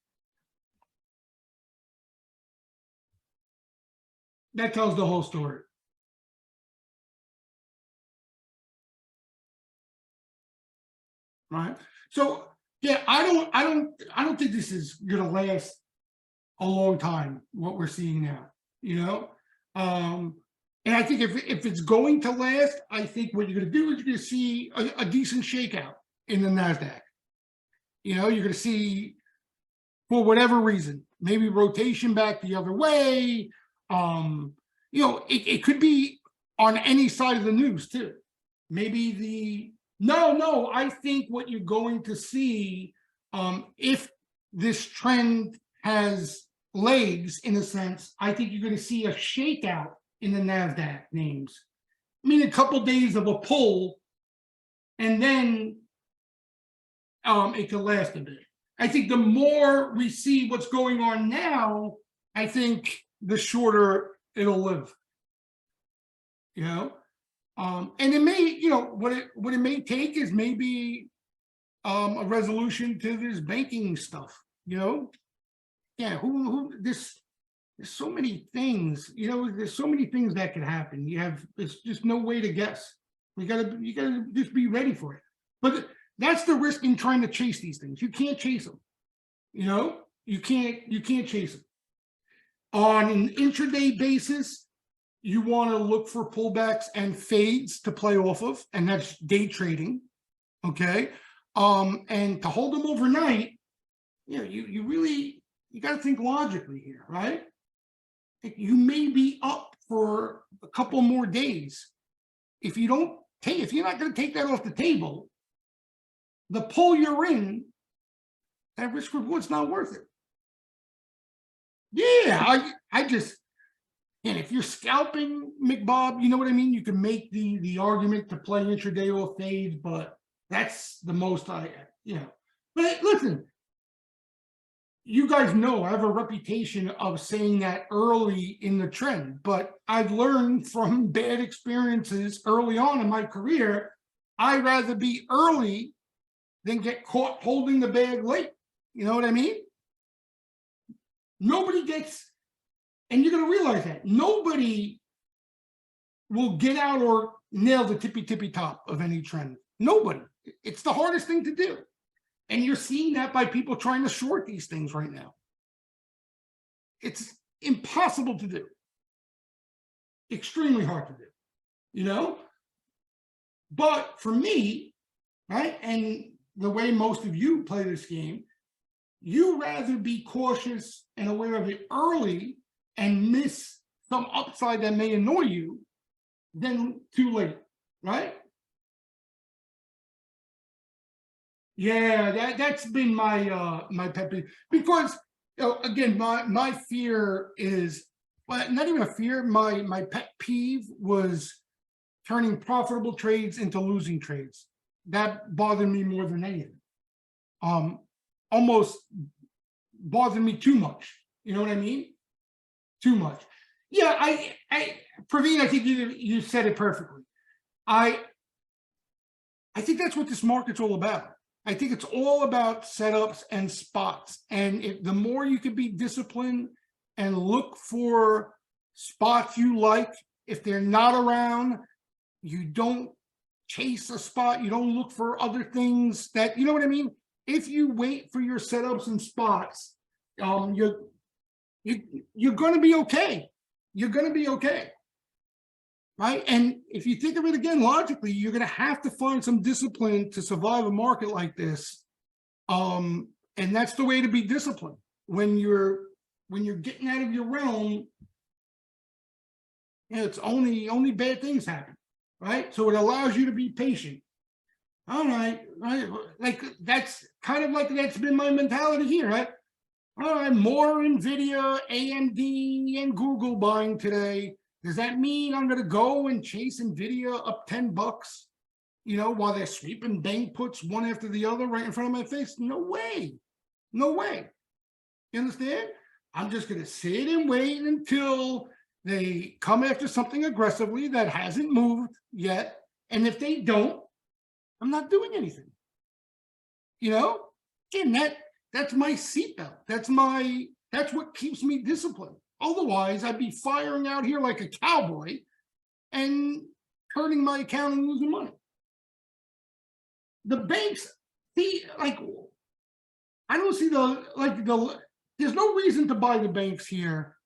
That tells the whole story. Right. So yeah, I don't think this is gonna last a long time, what we're seeing now, you know. And I think if it's going to last, I think what you're going to do is you're going to see a decent shakeout in the NASDAQ. You know, you're going to see, for whatever reason, maybe rotation back the other way. You know, it could be on any side of the news too. Maybe no, I think what you're going to see, if this trend has legs, in a sense, I think you're going to see a shakeout in the NASDAQ names. I mean, a couple days of a pull, and then it could last a bit. I think the more we see what's going on now, I think the shorter it'll live. You know, and it may, you know, what it may take is maybe a resolution to this banking stuff. You know, yeah, there's so many things, you know, there's so many things that could happen. It's just no way to guess. You gotta just be ready for it. But that's the risk in trying to chase these things. You can't chase them. You know, you can't chase them. On an intraday basis, you want to look for pullbacks and fades to play off of, and that's day trading. Okay. And to hold them overnight, you know, you got to think logically here, right? You may be up for a couple more days. If you're not going to take that off the table, the pull you're in, that risk reward's not worth it. Yeah, I just, and if you're scalping, McBob, you know what I mean? You can make the argument to play intraday or fades, but that's the most you know. But listen, you guys know I have a reputation of saying that early in the trend, but I've learned from bad experiences early on in my career, I'd rather be early than get caught holding the bag late. You know what I mean? Nobody gets, and you're going to realize that nobody will get out or nail the tippy top of any trend. Nobody. It's the hardest thing to do. And you're seeing that by people trying to short these things right now. It's impossible to do. Extremely hard to do, you know? But for me, right, and the way most of you play this game, you rather be cautious and aware of it early and miss some upside that may annoy you than too late, right? Yeah, that's been my my pet peeve, because you know, again, my fear is, well, not even a fear. My pet peeve was turning profitable trades into losing trades. That bothered me more than anything. Almost bothering me too much. You know what I mean? Too much. Yeah, Praveen, I think you said it perfectly. I think that's what this market's all about. I think it's all about setups and spots. And the more you can be disciplined and look for spots you like, if they're not around, you don't chase a spot, you don't look for other things that, you know what I mean? If you wait for your setups and spots, you're going to be okay. You're going to be okay. Right. And if you think of it again logically, you're going to have to find some discipline to survive a market like this. And that's the way to be disciplined. When you're getting out of your realm, it's only bad things happen. Right. So it allows you to be patient. All right. Right. Like that's kind of like that's been my mentality here. Right. All right. More NVIDIA, AMD, and Google buying today. Does that mean I'm going to go and chase NVIDIA up $10, you know, while they're sweeping bank puts one after the other right in front of my face? No way. No way. You understand? I'm just going to sit and wait until they come after something aggressively that hasn't moved yet. And if they don't, I'm not doing anything. You know? Again, that's my seatbelt. That's what keeps me disciplined. Otherwise, I'd be firing out here like a cowboy and hurting my account and losing money. The banks, I don't see there's no reason to buy the banks here.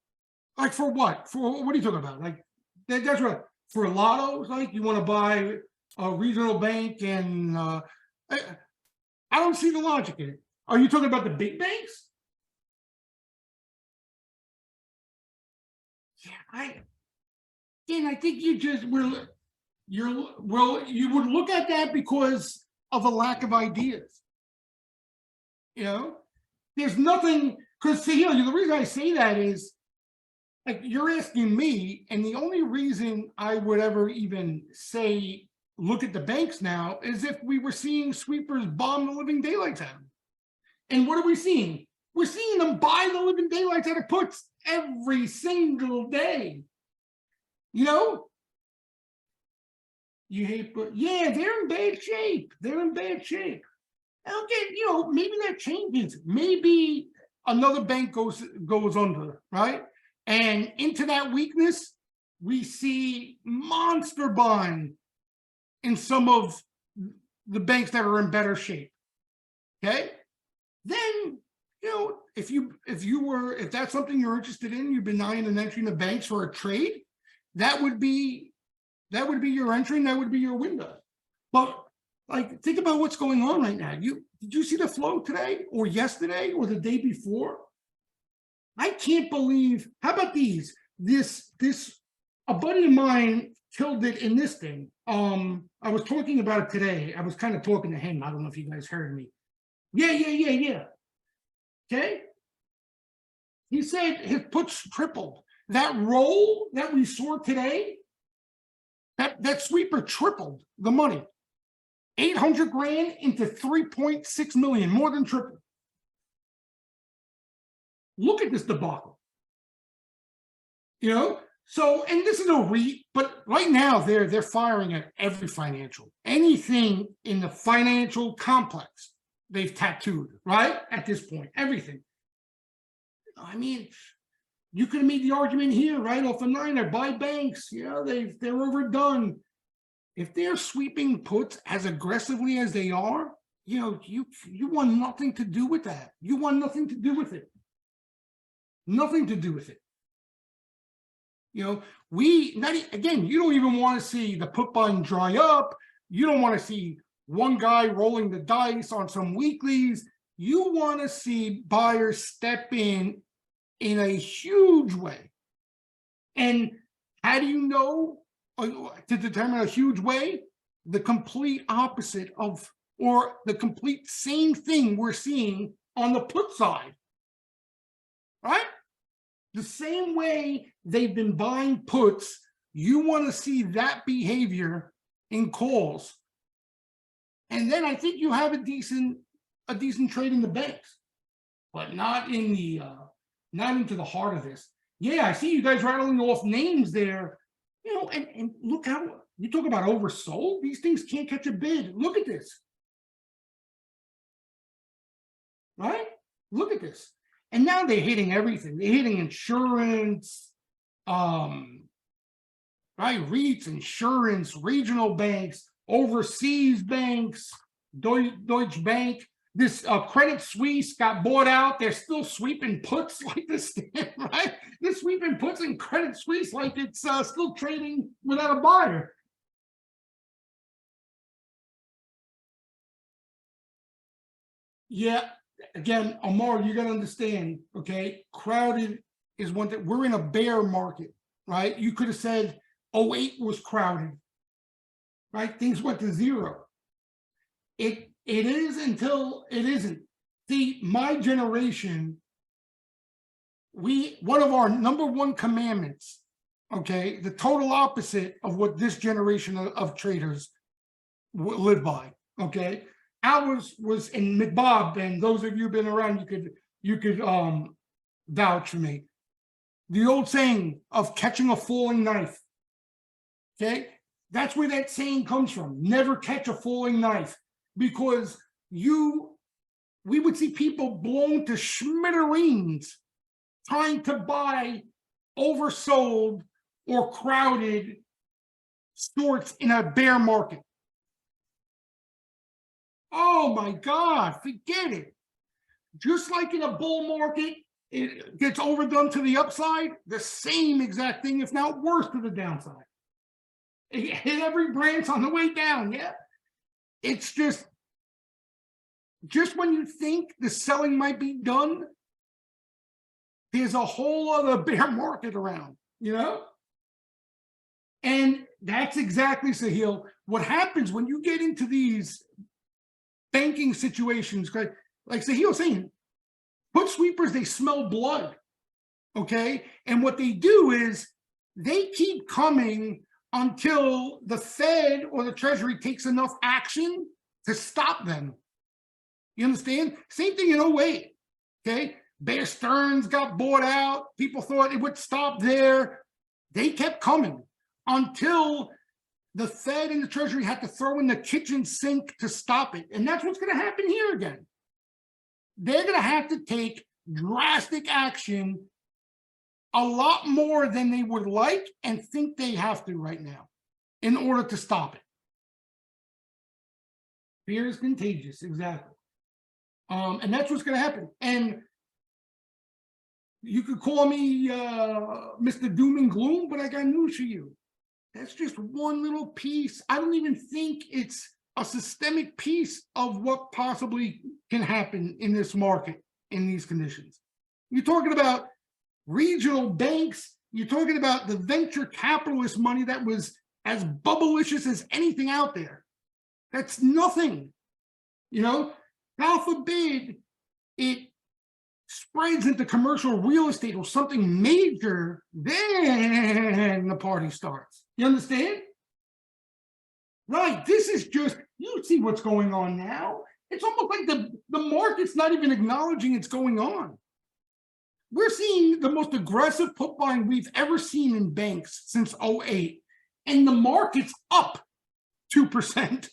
Like for what? For what are you talking about? Like that's what, for lottos, like you want to buy a regional bank and I don't see the logic in it. Are you talking about the big banks? I think you would look at that because of a lack of ideas. You know, there's nothing, because the reason I say that is like you're asking me, and the only reason I would ever even say look at the banks now is if we were seeing sweepers bomb the living daylights out of them. And what are we seeing? We're seeing them buy the living daylights out of puts every single day. You know? You hate, but yeah, they're in bad shape. They're in bad shape. Okay, maybe that changes. Maybe another bank goes under, right? And into that weakness, we see monster buying in some of the banks that are in better shape. Okay? Then if that's something you're interested in, you've been eyeing and entering the banks for a trade, that would be your entry, and that would be your window. But like, think about what's going on right now. Did you see the flow today or yesterday or the day before? I can't believe. How about these? A buddy of mine killed it in this thing. I was talking about it today. I was kind of talking to him. I don't know if you guys heard me. Yeah. Okay. He said his puts tripled. That roll that we saw today, that sweeper tripled the money. 800 grand into 3.6 million, more than triple. Look at this debacle. So, and this is a REIT, but right now they're firing at every financial, anything in the financial complex, they've tattooed, right? At this point, everything. I mean, you could have made the argument here, right? Off a niner, buy banks. They're overdone. If they're sweeping puts as aggressively as they are, you want nothing to do with that. You want nothing to do with it. Nothing to do with it. You don't even want to see the put buying dry up. You don't want to see one guy rolling the dice on some weeklies. You want to see buyers step in a huge way. And how do you know to determine a huge way? The complete opposite of, or the complete same thing we're seeing on the put side, right? The same way they've been buying puts, you want to see that behavior in calls. And then I think you have a decent trade in the banks. but not in the not into the heart of this. Yeah, I see you guys rattling off names there. And look how you talk about oversold. These things can't catch a bid. Look at this, right? Look at this. And now they're hitting everything. They're hitting insurance, right? REITs, insurance, regional banks, overseas banks, Deutsche Bank. This Credit Suisse got bought out. They're still sweeping puts like this, right? They're sweeping puts in Credit Suisse like it's still trading without a buyer. Yeah, again, Amar, you got to understand, okay? Crowded is one that we're in a bear market, right? You could have said 08 was crowded, right? Things went to zero. It is until it isn't. See, my generation, one of our number one commandments, okay, the total opposite of what this generation of traders live by, okay. Ours was in McBob, and those of you who've been around, you could vouch for me. The old saying of catching a falling knife, okay, that's where that saying comes from. Never catch a falling knife, because we would see people blown to smithereens trying to buy oversold or crowded shorts in a bear market. Oh my God, forget it. Just like in a bull market, it gets overdone to the upside, the same exact thing, if not worse, to the downside. It hit every branch on the way down, yeah. It's just when you think the selling might be done, there's a whole other bear market around, And that's exactly, Sahil, what happens when you get into these banking situations, like Sahil was saying, put sweepers, they smell blood, okay? And what they do is they keep coming until the Fed or the Treasury takes enough action to stop them. You understand? Same thing in 08, okay? Bear Stearns got bought out. People thought it would stop there. They kept coming until the Fed and the Treasury had to throw in the kitchen sink to stop it. And that's what's going to happen here again. They're going to have to take drastic action, a lot more than they would like and think they have to right now in order to stop it. Fear is contagious, exactly. And that's what's going to happen. And you could call me Mr. Doom and Gloom, but I got news for you. That's just one little piece. I don't even think it's a systemic piece of what possibly can happen in this market in these conditions. You're talking about regional banks. You're talking about the venture capitalist money that was as bubblicious as anything out there. That's nothing. God forbid it spreads into commercial real estate or something major, then the party starts. You understand? Right. This is just, you see what's going on now. It's almost like the market's not even acknowledging it's going on. We're seeing the most aggressive put buying we've ever seen in banks since 08. And the market's up 2%,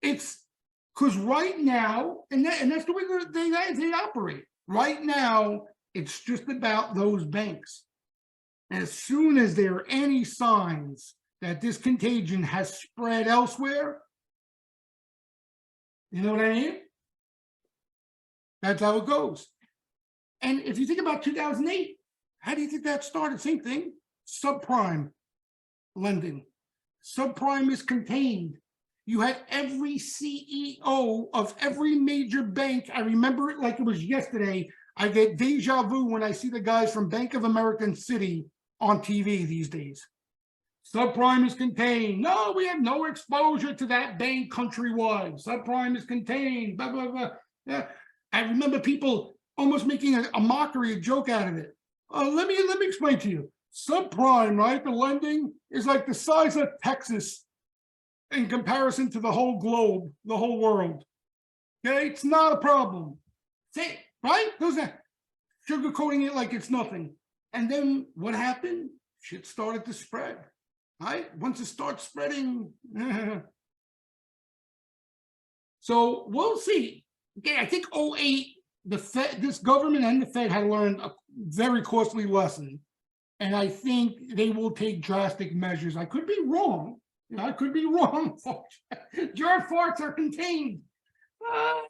It's because right now, and that's the way they operate. Right now, it's just about those banks. As soon as there are any signs that this contagion has spread elsewhere, you know what I mean? That's how it goes. And if you think about 2008, how do you think that started? Same thing, subprime lending. Subprime is contained. You had every CEO of every major bank. I remember it like it was yesterday. I get deja vu when I see the guys from Bank of America and Citi on TV these days. Subprime is contained. No, we have no exposure to that bank countrywide. Subprime is contained. Blah, blah, blah. Yeah. I remember people almost making a mockery, a joke out of it. Let me explain to you. Subprime, right? The lending is like the size of Texas in comparison to the whole globe, the whole world. Okay, it's not a problem. Say, right? Those are sugarcoating it like it's nothing. And then what happened? Shit started to spread. Right? Once it starts spreading, so we'll see. Okay, I think '08, the Fed, this government and the Fed had learned a very costly lesson. And I think they will take drastic measures. I could be wrong. I could be wrong, folks. Your farts are contained. Ah,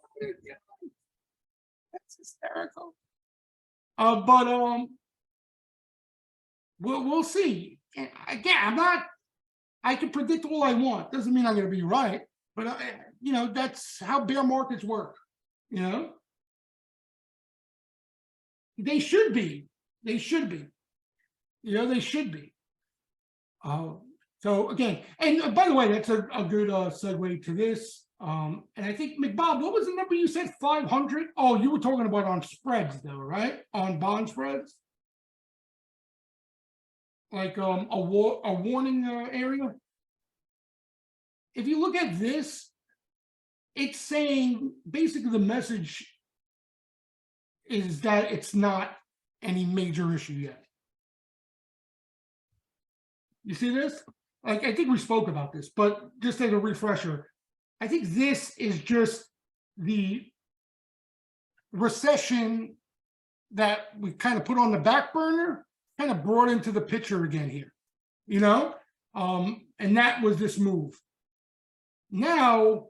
that's hysterical. But we'll see. And again, I'm not. I can predict all I want. Doesn't mean I'm going to be right. But that's how bear markets work. You know, they should be. They should be. They should be. So again, and by the way, that's a good segue to this. And I think McBob, what was the number you said? 500? Oh, you were talking about on spreads, though, right? On bond spreads, like a warning area. If you look at this, it's saying basically the message is that it's not any major issue yet. You see this? Like, I think we spoke about this, but just as a refresher, I think this is just the recession that we kind of put on the back burner, kind of brought into the picture again here, and that was this move. Now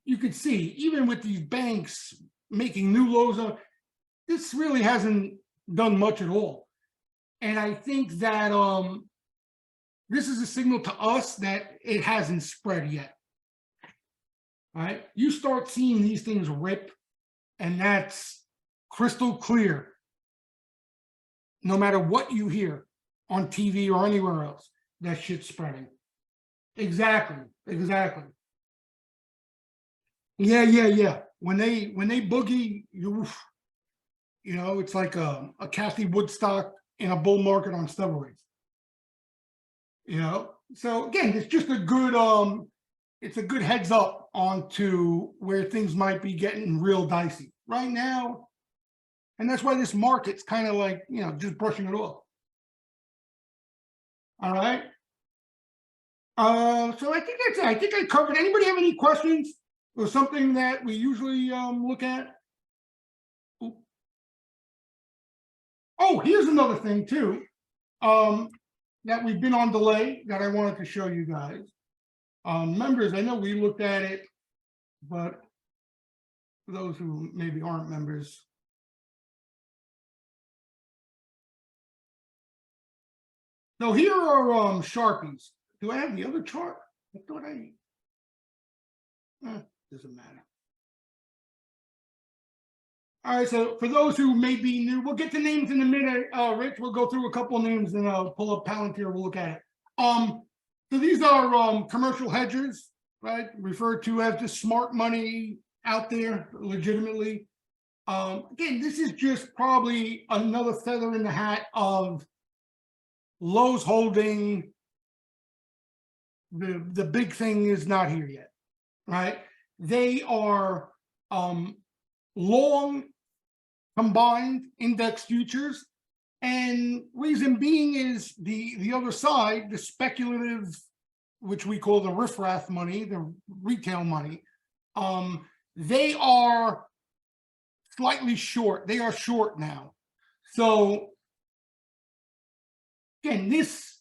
you could see, even with these banks making new lows, this really hasn't done much at all. And I think that this is a signal to us that it hasn't spread yet. All right, you start seeing these things rip, and that's crystal clear. No matter what you hear on TV or anywhere else, that shit's spreading. Exactly. Yeah. When they boogie, it's like a Kathy Woodstock in a bull market on steroids. So again, it's just a good heads up onto where things might be getting real dicey right now. And that's why this market's kind of like, just brushing it off. All right. So I think that's it. I think I covered. Anybody have any questions or something that we usually look at? Ooh. Oh, here's another thing too. That we've been on delay that I wanted to show you guys. Members, I know we looked at it, but for those who maybe aren't members. So here are Sharpies. Do I have the other chart? I thought doesn't matter. All right, so for those who may be new, we'll get the names in a minute. Rich, we'll go through a couple of names and I'll pull up Palantir, we'll look at it. So these are commercial hedgers, right? Referred to as the smart money out there legitimately. Again, this is just probably another feather in the hat of Lowe's holding. The big thing is not here yet, right? They are long combined index futures, and reason being is the other side, the speculative, which we call the riffraff money, the retail money, they are slightly short. They are short now. So again, this,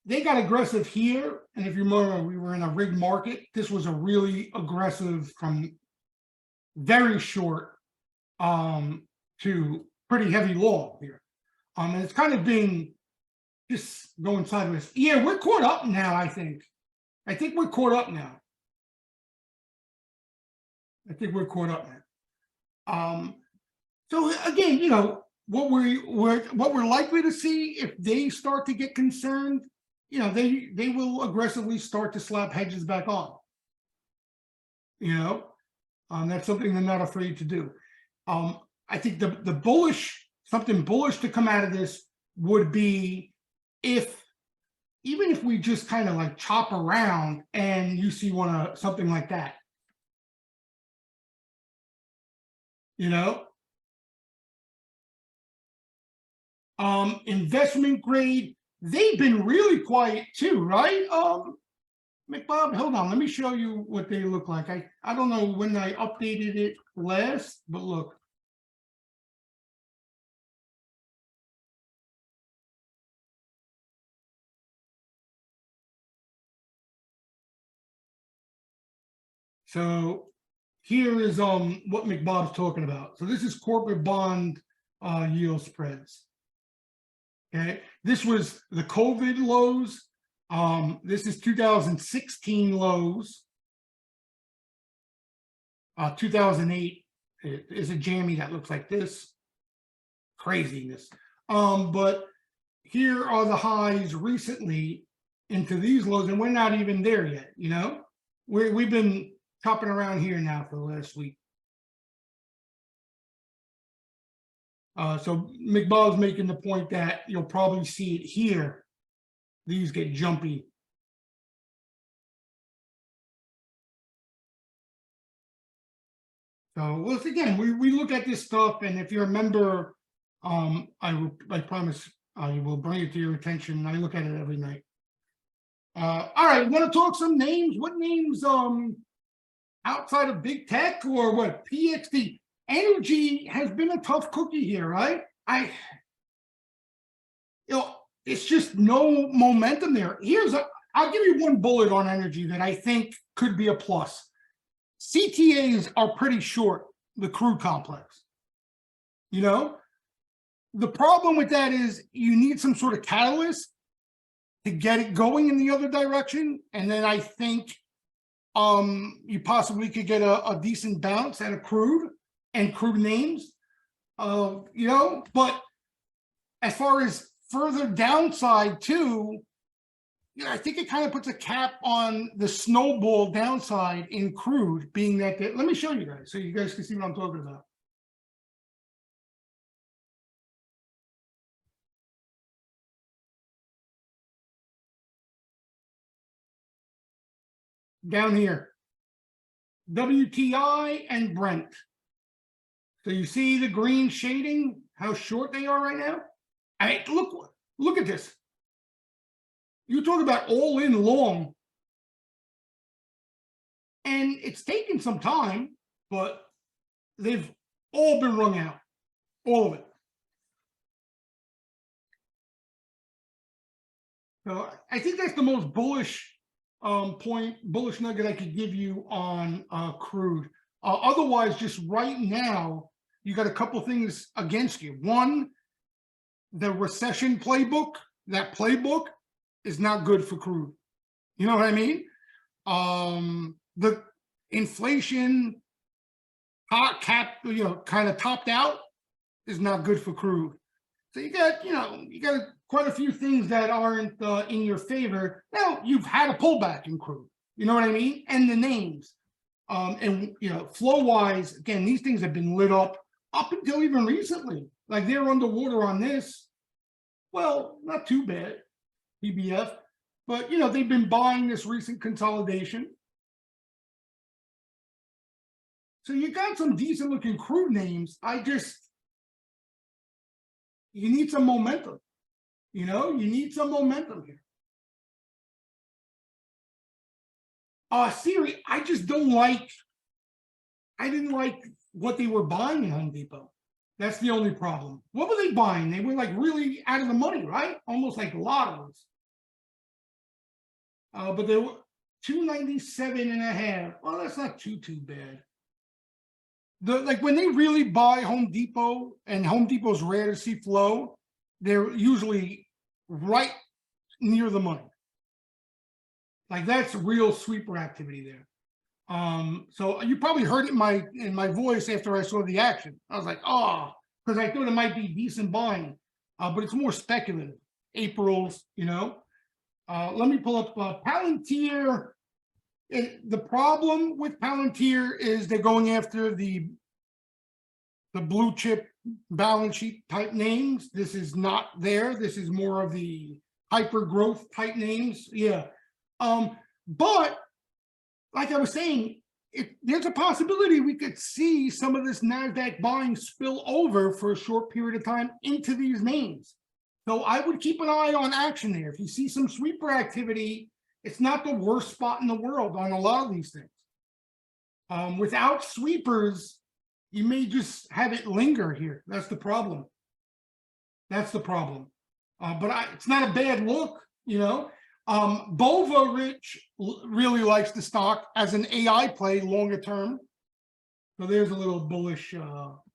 they got aggressive here, and if you remember, we were in a rigged market. This was a really aggressive from very short to pretty heavy long here. And it's kind of been just going sideways. Yeah, we're caught up now, I think. I think we're caught up now. So again, what we're likely to see if they start to get concerned, they will aggressively start to slap hedges back on. That's something they're not afraid to do. I think the something bullish to come out of this would be even if we just kind of like chop around and you see something like that. you know. Investment grade, they've been really quiet too, right? McBob, hold on, let me show you what they look like. I don't know when I updated it last, but look. So here is what McBob's talking about. So this is corporate bond yield spreads. Okay, this was the COVID lows. This is 2016 lows. 2008 is a jammy that looks like this. Craziness. But here are the highs recently into these lows, and we're not even there yet, you know? We've been chopping around here now for the last week. So McBob's making the point that you'll probably see it here. These get jumpy. So once again, we look at this stuff, and if you remember, I promise I will bring it to your attention. I look at it every night. All right, want to talk some names? What names outside of big tech or what? PXD energy has been a tough cookie here, right? It's just no momentum there. I'll give you one bullet on energy that I think could be a plus. CTAs are pretty short, the crude complex. You know, the problem with that is you need some sort of catalyst to get it going in the other direction. And then I think you possibly could get a decent bounce out of crude and crude names, you know, but as far as further downside too, you know, I think it kind of puts a cap on the snowball downside in crude, being that let me show you guys so you guys can see what I'm talking about. Down here, WTI and Brent. So you see the green shading, how short they are right now? Look at this. You talk about all in long, and it's taken some time, but they've all been wrung out, all of it. So I think that's the most bullish bullish nugget I could give you on crude. Otherwise, just right now, you got a couple things against you. One, the recession playbook, that playbook is not good for crude. You know what I mean? The inflation kind of topped out is not good for crude. So you got quite a few things that aren't in your favor. Now you've had a pullback in crude. You know what I mean? And the names, and flow wise, again, these things have been lit up until even recently. Like they're underwater on this. Well, not too bad, PBF, but they've been buying this recent consolidation. So you got some decent looking crude names. You need some momentum. You need some momentum here. Siri, I just don't like. I didn't like what they were buying in Home Depot. That's the only problem. What were they buying? They were like really out of the money, right? Almost like lottos. But they were 297.5. Well, that's not too bad. Like when they really buy Home Depot, and Home Depot's rare to see flow, they're usually right near the money. Like that's real sweeper activity there. So you probably heard it in my voice after I saw the action. I was like, oh, because I thought it might be decent buying, but it's more speculative. April's, let me pull up Palantir. The problem with Palantir is they're going after the blue chip balance sheet type names. This is not there. This is more of the hyper growth type names. Yeah. But like I was saying, there's a possibility we could see some of this NASDAQ buying spill over for a short period of time into these names. So I would keep an eye on action there. If you see some sweeper activity, it's not the worst spot in the world on a lot of these things. Without sweepers, you may just have it linger here. That's the problem. That's the problem. But it's not a bad look, you know. Bova Rich really likes the stock as an AI play longer term. So there's a little bullish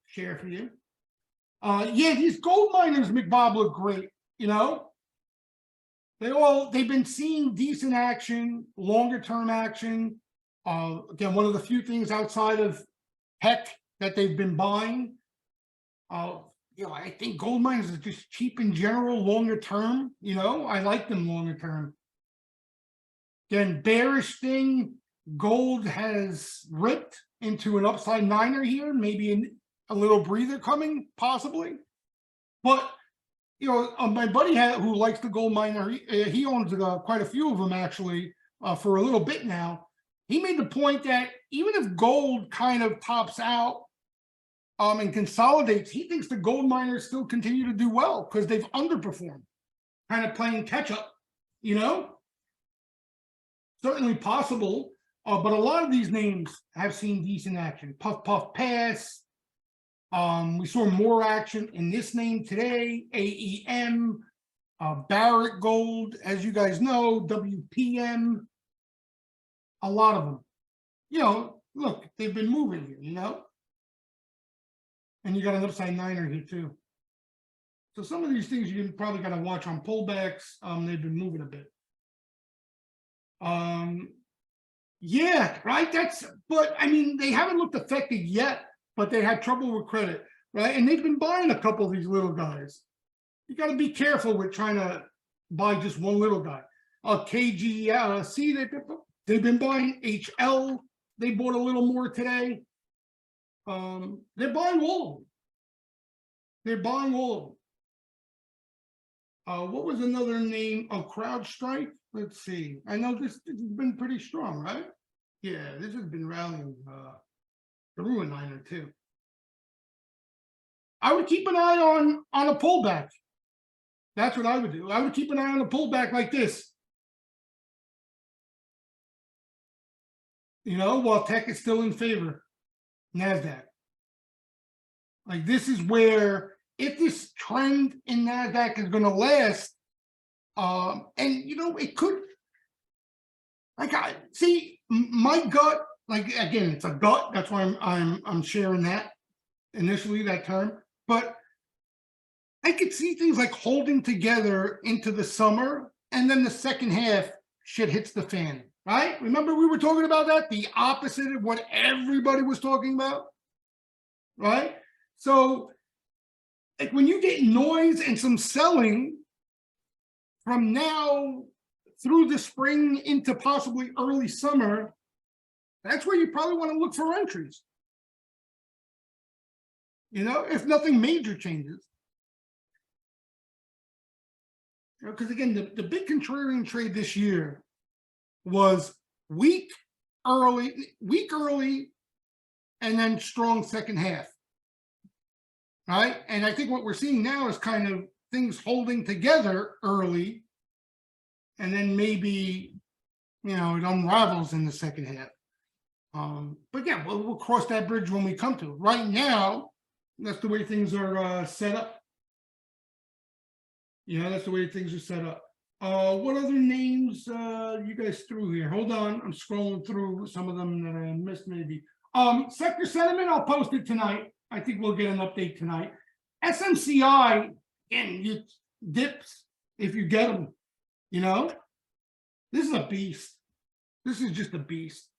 share for you. Yeah, these gold miners, McBob, look great, you know. They've been seeing decent action, longer term action. Again, one of the few things outside of tech that they've been buying. You know, I think gold miners are just cheap in general, longer term. You know, I like them longer term. Again, bearish thing, gold has ripped into an upside niner here, maybe a little breather coming, possibly. But, you know, my buddy who likes the gold miner, he owns quite a few of them actually for a little bit now. He made the point that even if gold kind of tops out and consolidates, he thinks the gold miners still continue to do well because they've underperformed, kind of playing catch up, you know. Certainly possible, but a lot of these names have seen decent action. Puff Puff Pass. We saw more action in this name today. AEM, Barrett Gold, as you guys know, WPM. A lot of them. You know, look, they've been moving here, you know. And you got an upside niner here too. So some of these things you probably got to watch on pullbacks. They've been moving a bit. Yeah, right. But I mean, they haven't looked affected yet, but they had trouble with credit, right? And they've been buying a couple of these little guys. You got to be careful with trying to buy just one little guy. KGC, they've been buying HL. They bought a little more today. They're buying all of them. They're buying all of them. What was another name? CrowdStrike. Let's see. I know this has been pretty strong, right? Yeah, this has been rallying through a niner too. I would keep an eye on a pullback. That's what I would do. I would keep an eye on a pullback like this. You know, while tech is still in favor, NASDAQ. Like this is where, if this trend in NASDAQ is going to last, and you know, it could, like, I see my gut, like, again, it's a gut. That's why I'm sharing that initially, that term. But I could see things like holding together into the summer, and then the second half shit hits the fan, right? Remember we were talking about that? The opposite of what everybody was talking about, right? So like when you get noise and some selling from now through the spring into possibly early summer, that's where you probably want to look for entries. You know, if nothing major changes. Because again, the big contrarian trade this year was weak early, and then strong second half. Right? And I think what we're seeing now is kind of things holding together early, and then maybe, you know, it unravels in the second half. But yeah, we'll cross that bridge when we come to it. Right now, that's the way things are set up. Yeah, that's the way things are set up. What other names you guys threw here? Hold on, I'm scrolling through some of them that I missed maybe. Sector sentiment, I'll post it tonight. I think we'll get an update tonight. SMCI, again, you dips if you get them, you know? This is a beast. This is just a beast.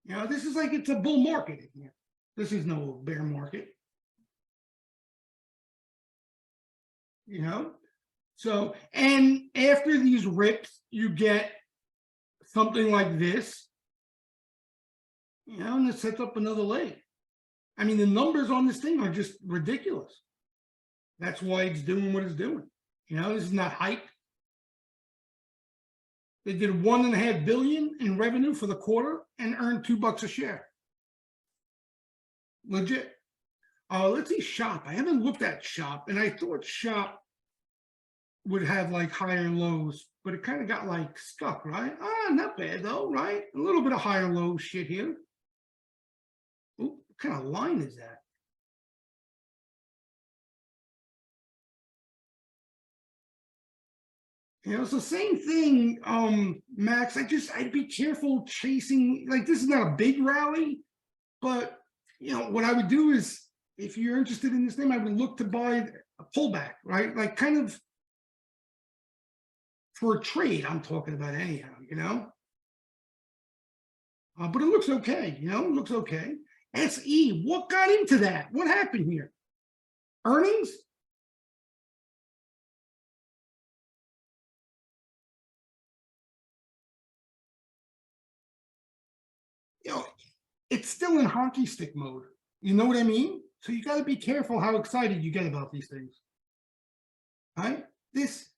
You know, this is like it's a bull market in here. This is no bear market. You know? So, and after these rips, you get something like this. You know, and it sets up another leg. I mean, the numbers on this thing are just ridiculous. That's why it's doing what it's doing. You know, this is not hype. They did 1.5 billion in revenue for the quarter and earned $2 a share. Legit. Let's see Shop. I haven't looked at Shop, and I thought Shop would have like higher lows, but it kind of got like stuck, right? Not bad though, right? A little bit of higher low shit here. Ooh, what kind of line is that? It's the same thing, Max. I'd be careful chasing, like, this is not a big rally, but what I would do is, if you're interested in this name, I would look to buy a pullback, right? Like, kind of for a trade, I'm talking about anyhow, but it looks okay, it looks okay. SE, what got into that? What happened here? Earnings? It's still in hockey stick mode. You know what I mean? So you got to be careful how excited you get about these things. Right? This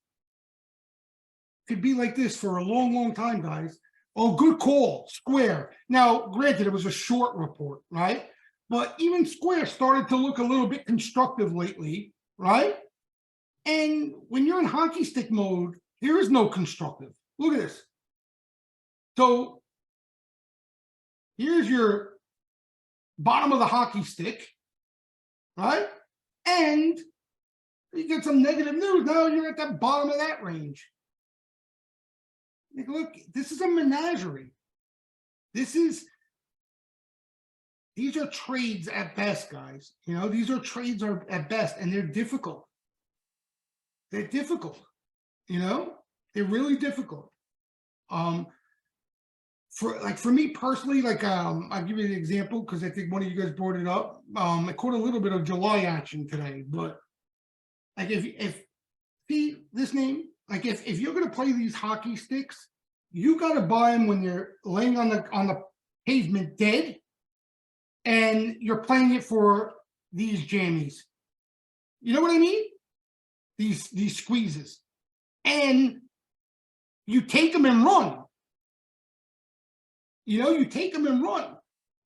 could be like this for a long, long time, guys. Oh, good call, Square. Now, granted, it was a short report, right? But even Square started to look a little bit constructive lately, right? And when you're in hockey stick mode, there is no constructive. Look at this. So here's your bottom of the hockey stick, right? And you get some negative news. Now you're at the bottom of that range. Like, look, this is a menagerie. These are trades at best, guys. These are trades at best, and they're difficult. They're difficult. They're really difficult. For me personally, I'll give you an example because I think one of you guys brought it up. I caught a little bit of July action today, but like if see this name, like if you're gonna play these hockey sticks, you gotta buy them when you're laying on the pavement dead, and you're playing it for these jammies. You know what I mean? These squeezes, and you take them and run. You take them and run,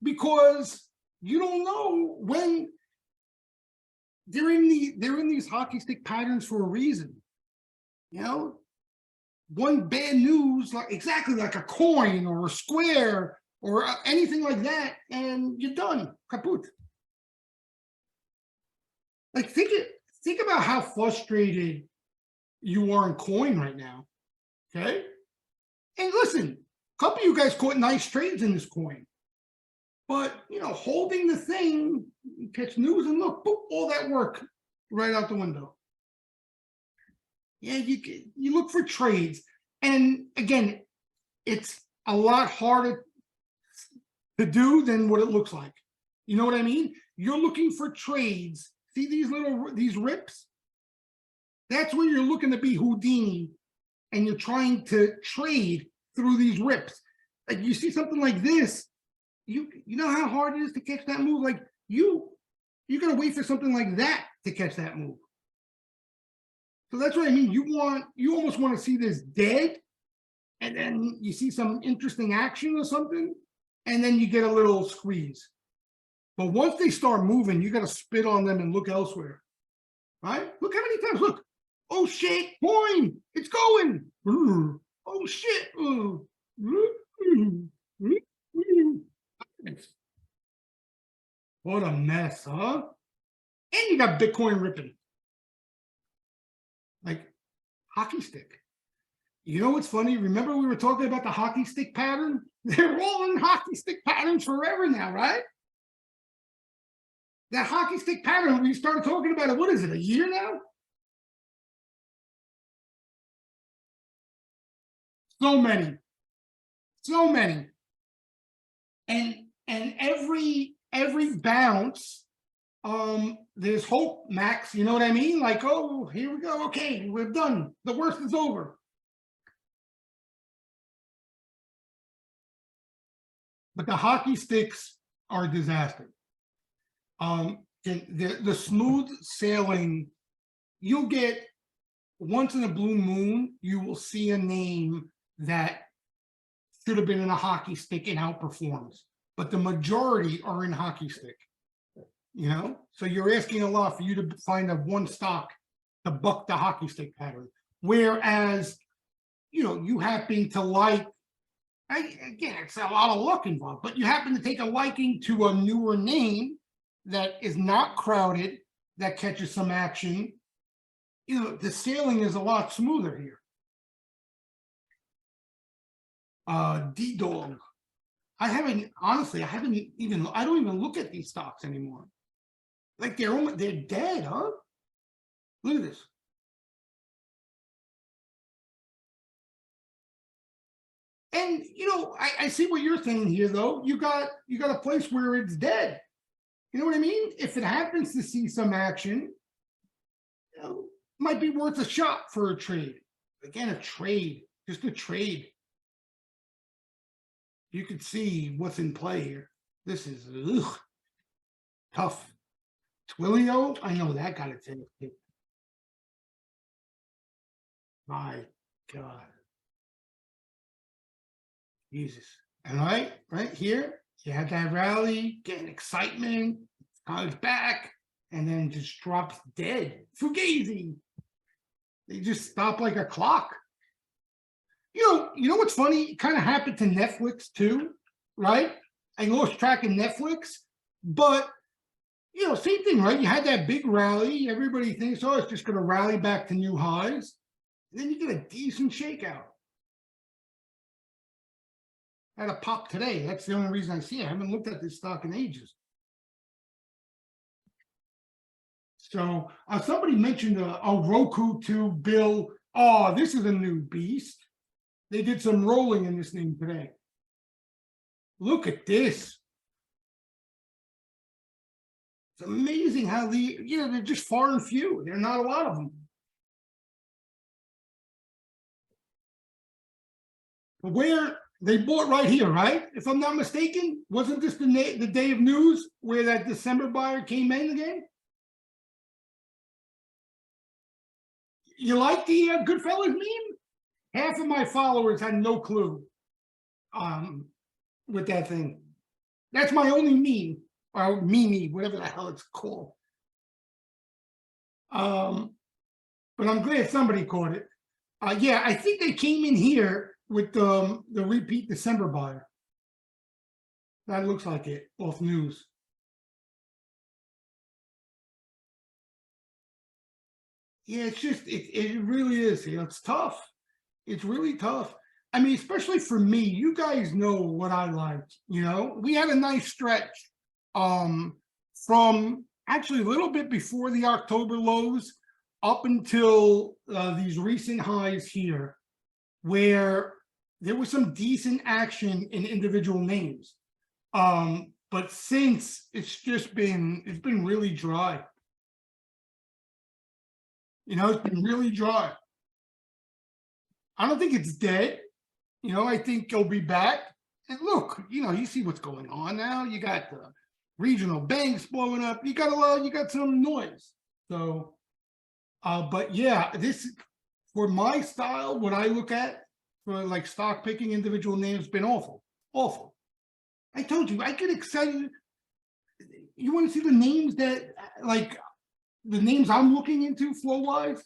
because you don't know when they're in these hockey stick patterns for a reason. One bad news, exactly like a coin or a square or anything like that, and you're done, kaput. Like, think about how frustrated you are in coin right now, okay? And listen, a couple of you guys caught nice trades in this coin, but holding the thing, you catch news and look, boop, all that work right out the window. Yeah, you look for trades, and again, it's a lot harder to do than what it looks like. You know what I mean? You're looking for trades. See these rips? That's where you're looking to be Houdini, and you're trying to trade through these rips. Like, you see something like this, you know how hard it is to catch that move. Like, you're gonna wait for something like that to catch that move. So that's what I mean. You almost want to see this dead, and then you see some interesting action or something, and then you get a little squeeze. But once they start moving, you got to spit on them and look elsewhere. Right? Look how many times. Look. Oh shit! Coin. It's going. Oh shit! What a mess, huh? And you got Bitcoin ripping. Like, hockey stick. You know what's funny? Remember we were talking about the hockey stick pattern? They're all in hockey stick patterns forever now, right? That hockey stick pattern, we started talking about it, what is it, a year now? So many. And every bounce, there's hope, Max. You know what I mean? Like, oh, here we go. Okay, we're done. The worst is over. But the hockey sticks are a disaster. The smooth sailing, you'll get once in a blue moon, you will see a name that should have been in a hockey stick and outperforms, but the majority are in hockey stick. You know, so you're asking a lot for you to find a one stock to buck the hockey stick pattern. Whereas, you know, you happen to like, again, it's a lot of luck involved, but you happen to take a liking to a newer name that is not crowded, that catches some action. You know, the sailing is a lot smoother here. D-Dog. I haven't even, I don't even look at these stocks anymore. Like they're dead, huh? Look at this. And you know, I see what you're saying here, though. You got a place where it's dead. You know what I mean? If it happens to see some action, you know, might be worth a shot for a trade. Again, a trade, just a trade. You can see what's in play here. This is tough. Twilio, I know that got its head kicked. My God. Jesus. And right here, you had that rally, getting excitement, comes back, and then just drops dead. Fugazi. They just stop like a clock. You know what's funny? It kind of happened to Netflix too, right? I lost track of Netflix, but you know, same thing, right? You had that big rally. Everybody thinks, oh, it's just going to rally back to new highs. And then you get a decent shakeout. Had a pop today. That's the only reason I see it. I haven't looked at this stock in ages. So somebody mentioned a Roku to Bill. Oh, this is a new beast. They did some rolling in this thing today. Look at this. It's amazing how they're just far and few. There are not a lot of them. Where they bought right here, right? If I'm not mistaken, wasn't this the day of news where that December buyer came in again? You like the Goodfellas meme? Half of my followers had no clue with that thing. That's my only meme, or meme, whatever the hell it's called. But I'm glad somebody caught it. Yeah, I think they came in here with the repeat December buyer. That looks like it off news. Yeah, it's just it really is. You know, it's tough. It's really tough. I mean, especially for me, you guys know what I liked. You know, we had a nice stretch from actually a little bit before the October lows up until these recent highs here, where there was some decent action in individual names. But since it's been really dry. You know, it's been really dry. I don't think it's dead. You know, I think it'll be back. And look, you know, you see what's going on now. You got the regional banks blowing up. You got some noise. So, but yeah, this for my style, what I look at for like stock picking individual names, been awful, awful. I told you I get excited. You want to see the names that like the names I'm looking into flow wise?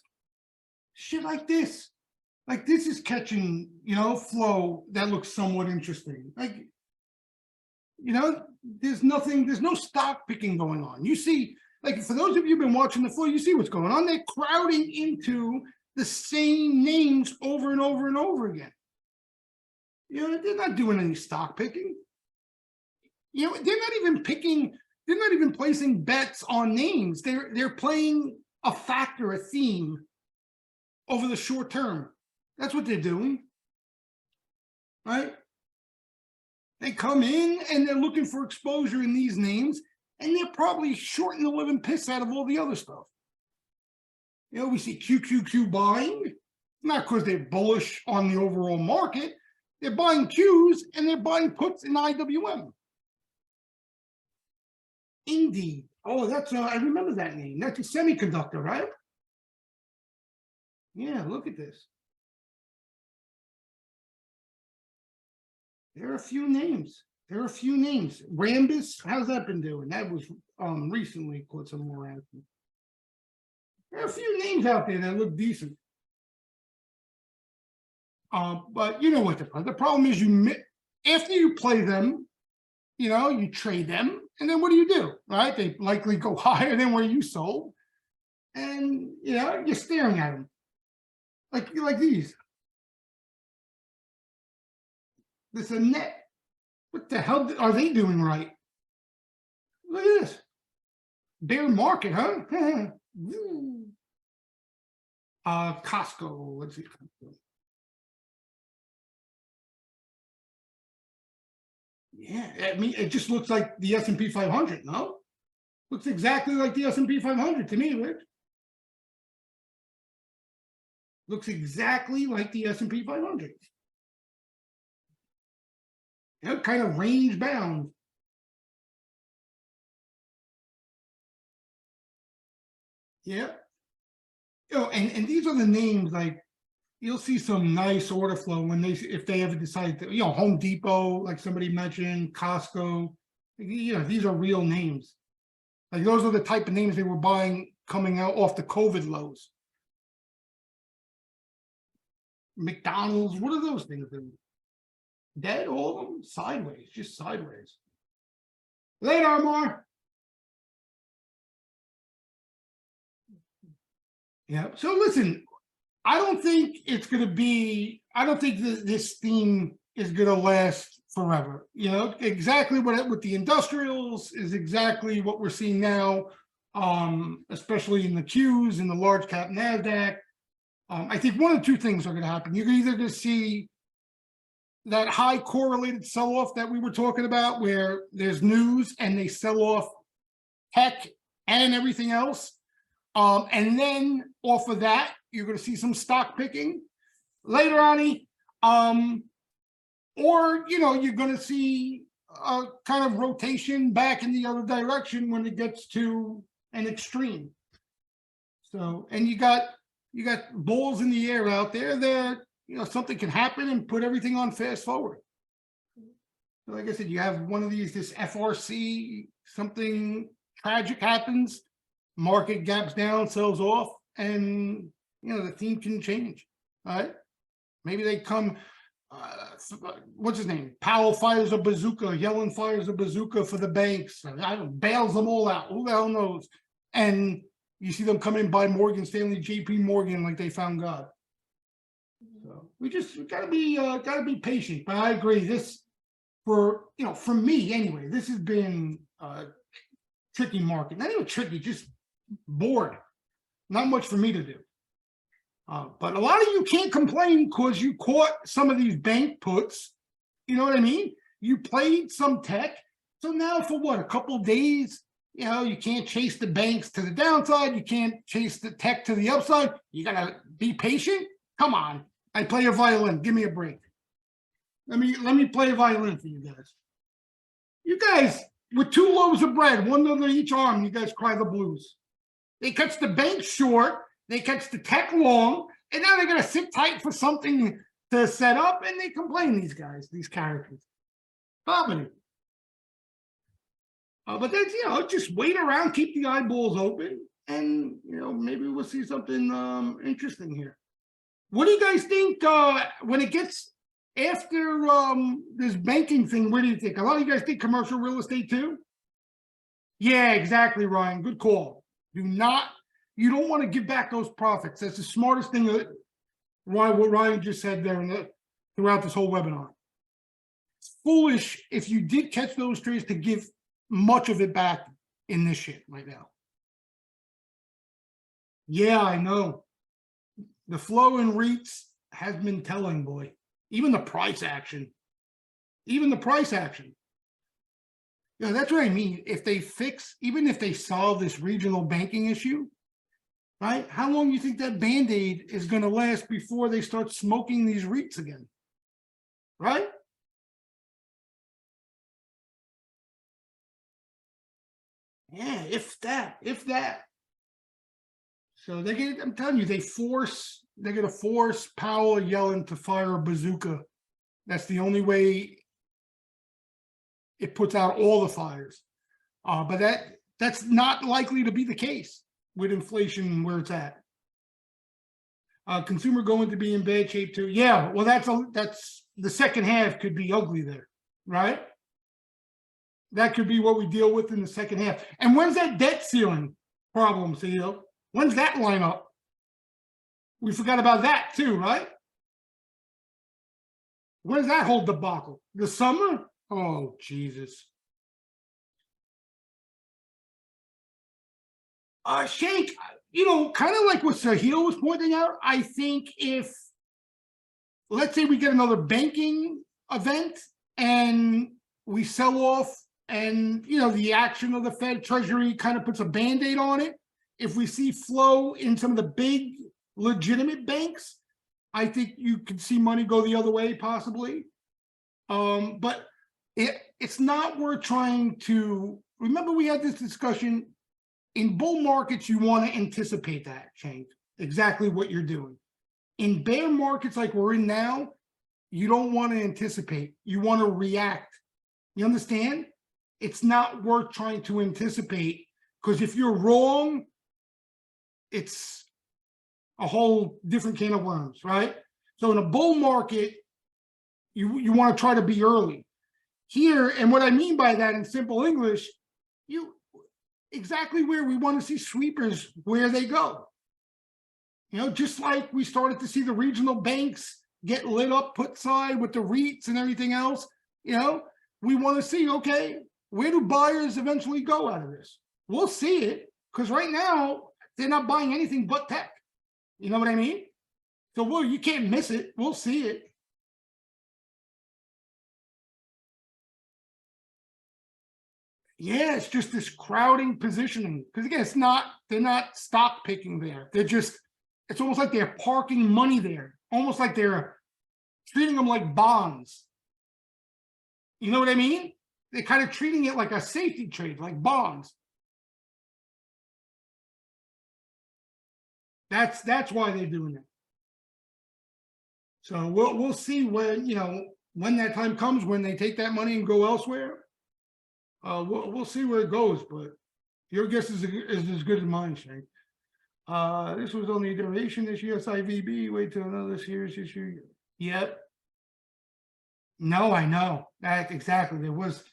Shit like this. Like this is catching, you know, flow that looks somewhat interesting. Like, you know, there's no stock picking going on. You see, like for those of you who've been watching the flow, you see what's going on. They're crowding into the same names over and over and over again. You know, they're not doing any stock picking. You know, they're not even placing bets on names. They're playing a factor, a theme over the short term. That's what they're doing, right? They come in and they're looking for exposure in these names, and they're probably shorting the living piss out of all the other stuff. You know, we see QQQ buying, not because they're bullish on the overall market. They're buying Qs and they're buying puts in IWM. Indeed. Oh, that's I remember that name. That's a semiconductor, right? Yeah, look at this. There are a few names. There are a few names. Rambus, how's that been doing? That was recently caught some more action. There are a few names out there that look decent. But you know what the problem is, after you play them, you trade them, and then what do? Right? They likely go higher than where you sold. And you're staring at them. Like these. This a net. What the hell are they doing right? Look at this. Bear market, huh? Costco. Let's see. Yeah, I mean, it just looks like the S&P 500, no? Looks exactly like the S&P 500 to me, Rich. Looks exactly like the S&P 500. Kind of range bound. Yeah. And these are the names, like, you'll see some nice order flow when if they ever decide to, Home Depot, like somebody mentioned, Costco, these are real names. Like those are the type of names they were buying coming out off the COVID lows. McDonald's, what are those things doing? Dead, all of them? Sideways, just sideways. Later, Amar. Yeah. So listen, I don't think it's going to be, I don't think this theme is going to last forever. Exactly what the industrials is exactly what we're seeing now, especially in the Qs in the large cap NASDAQ. I think one of two things are going to happen. You're either going to see that high correlated sell-off that we were talking about, where there's news and they sell off tech and everything else. And then off of that, you're going to see some stock picking later on. Or, you're going to see a kind of rotation back in the other direction when it gets to an extreme. So, and you got balls in the air out there that, something can happen and put everything on fast forward. So like I said, you have one of this FRC, something tragic happens, market gaps down, sells off, and the theme can change. All right, maybe they come. What's his name? Powell fires a bazooka. Yellen fires a bazooka for the banks. Bails them all out. Who the hell knows? And you see them come in by Morgan Stanley, JP Morgan, like they found God. So we gotta be patient. But I agree. This for me anyway. This has been a tricky market. Not even tricky, just bored. Not much for me to do. But a lot of you can't complain because you caught some of these bank puts. You know what I mean? You played some tech. So now for what, a couple of days, you can't chase the banks to the downside. You can't chase the tech to the upside. You got to be patient. Come on. I play a violin. Give me a break. Let me play a violin for you guys. You guys, with 2 loaves of bread, one under each arm, you guys cry the blues. They catch the bank short. They catch the tech long, and now they're going to sit tight for something to set up, and they complain, these guys, these characters. Comedy. But that's, just wait around, keep the eyeballs open, and, maybe we'll see something interesting here. What do you guys think when it gets after this banking thing? What do you think? A lot of you guys think commercial real estate too? Yeah, exactly, Ryan. Good call. You don't want to give back those profits. That's the smartest thing what Ryan just said there throughout this whole webinar. It's foolish if you did catch those trades to give much of it back in this shit right now. Yeah, I know. The flow in REITs has been telling, boy. Even the price action. Yeah, that's what I mean. Even if they solve this regional banking issue, right? How long do you think that Band-Aid is going to last before they start smoking these REITs again? Right? Yeah, if that. So I'm telling you, they're going to force Powell or Yellen to fire a bazooka. That's the only way it puts out all the fires. But that's not likely to be the case with inflation where it's at. Consumer going to be in bad shape too. Yeah, well, that's the second half could be ugly there, right? That could be what we deal with in the second half. And when's that debt ceiling problem, CEO? When's that line up? We forgot about that too, right? When's that whole debacle? The summer? Oh, Jesus. Shank, kind of like what Sahil was pointing out, I think if, let's say we get another banking event and we sell off and, the action of the Fed Treasury kind of puts a Band-Aid on it. If we see flow in some of the big legitimate banks, I think you could see money go the other way possibly. But it's not worth trying to, remember we had this discussion, in bull markets, you want to anticipate that, Shank, exactly what you're doing. In bear markets like we're in now, you don't want to anticipate, you want to react. You understand? It's not worth trying to anticipate, because if you're wrong, it's a whole different can of worms, right? So in a bull market, you want to try to be early. Here, and what I mean by that in simple English, exactly where we want to see sweepers, where they go. Just like we started to see the regional banks get lit up, put side with the REITs and everything else, we want to see, okay, where do buyers eventually go out of this? We'll see it, because right now, they're not buying anything but tech. You know what I mean? So, you can't miss it. We'll see it. Yeah, it's just this crowding positioning. Because again, they're not stock picking there. It's almost like they're parking money there. Almost like they're treating them like bonds. You know what I mean? They're kind of treating it like a safety trade, like bonds. That's why they're doing it. So we'll see when that time comes, when they take that money and go elsewhere. We'll see where it goes, but your guess is as good as mine, Shank. This was only a duration this year, SIVB, wait till another serious issue. Yep. No, I know. That exactly. There was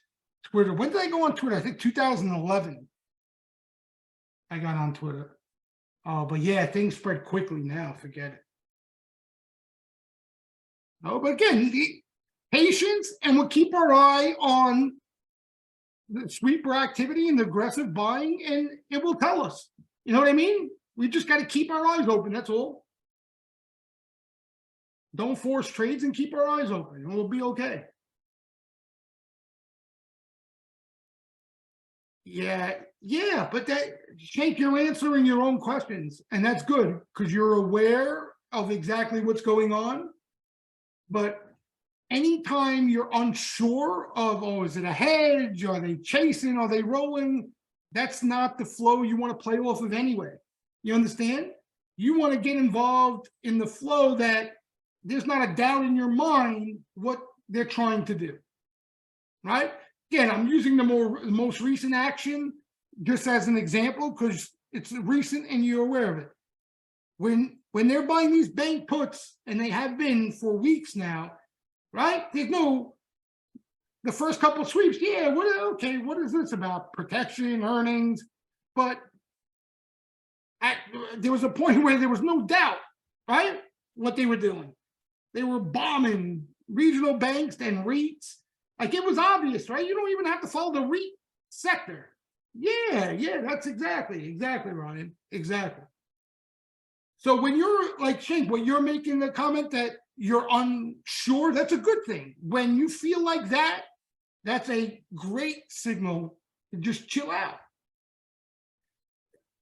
Twitter. When did I go on Twitter? I think 2011. I got on Twitter. But yeah, things spread quickly now. Forget it. Oh, but again, patience, and we'll keep our eye on the sweeper activity and the aggressive buying, and it will tell us. You know what I mean? We just got to keep our eyes open. That's all. Don't force trades and keep our eyes open, and we'll be okay. Yeah, but Shank, you're answering your own questions, and that's good because you're aware of exactly what's going on. But anytime you're unsure of, is it a hedge? Are they chasing? Are they rolling? That's not the flow you want to play off of anyway. You understand? You want to get involved in the flow that there's not a doubt in your mind what they're trying to do, right? Again, I'm using the most recent action just as an example because it's recent and you're aware of it. When they're buying these bank puts, and they have been for weeks now, right? There's the first couple of sweeps, yeah, what is this about? Protection, earnings, but there was a point where there was no doubt, right? What they were doing. They were bombing regional banks and REITs. Like it was obvious, right? You don't even have to follow the REIT sector. Yeah, that's exactly, Ryan, exactly. So when you're like Shank, when you're making the comment that you're unsure, that's a good thing. When you feel like that, that's a great signal to just chill out.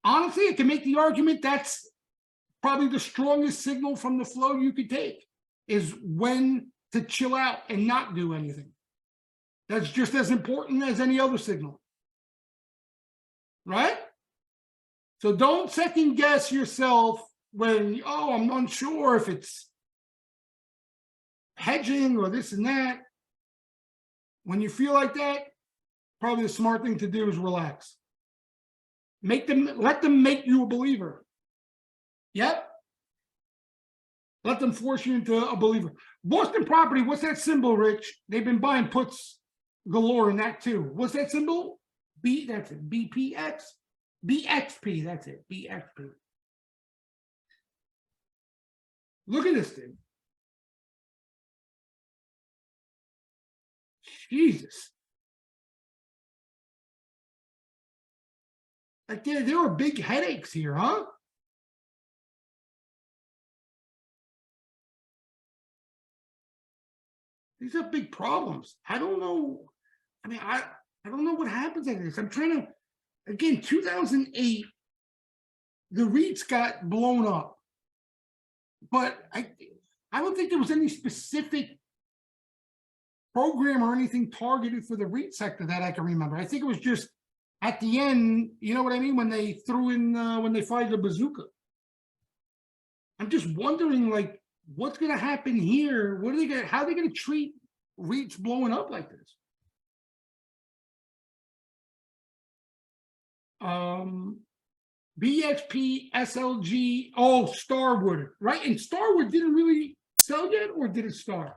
Honestly, I can make the argument that's probably the strongest signal from the flow you could take, is when to chill out and not do anything. That's just as important as any other signal, right? So don't second guess yourself when, I'm unsure if it's hedging or this and that. When you feel like that, probably the smart thing to do is relax. Let them make you a believer. Yep. Let them force you into a believer. Boston Property, what's that symbol, Rich? They've been buying puts galore in that too. What's that symbol? That's it. BPX? BXP, that's it. BXP. Look at this thing. Jesus. Like there are big headaches here, huh? These are big problems. I don't know. I mean, I don't know what happens like this. I'm trying to, again, 2008, the REITs got blown up. But I don't think there was any specific program or anything targeted for the REIT sector that I can remember. I think it was just at the end, you know what I mean? When they threw in, when they fired the bazooka. I'm just wondering, like, what's going to happen here? What are they going? How are they going to treat REITs blowing up like this? BXP, SLG, oh, Starwood, right? And Starwood didn't really sell yet, or did it start?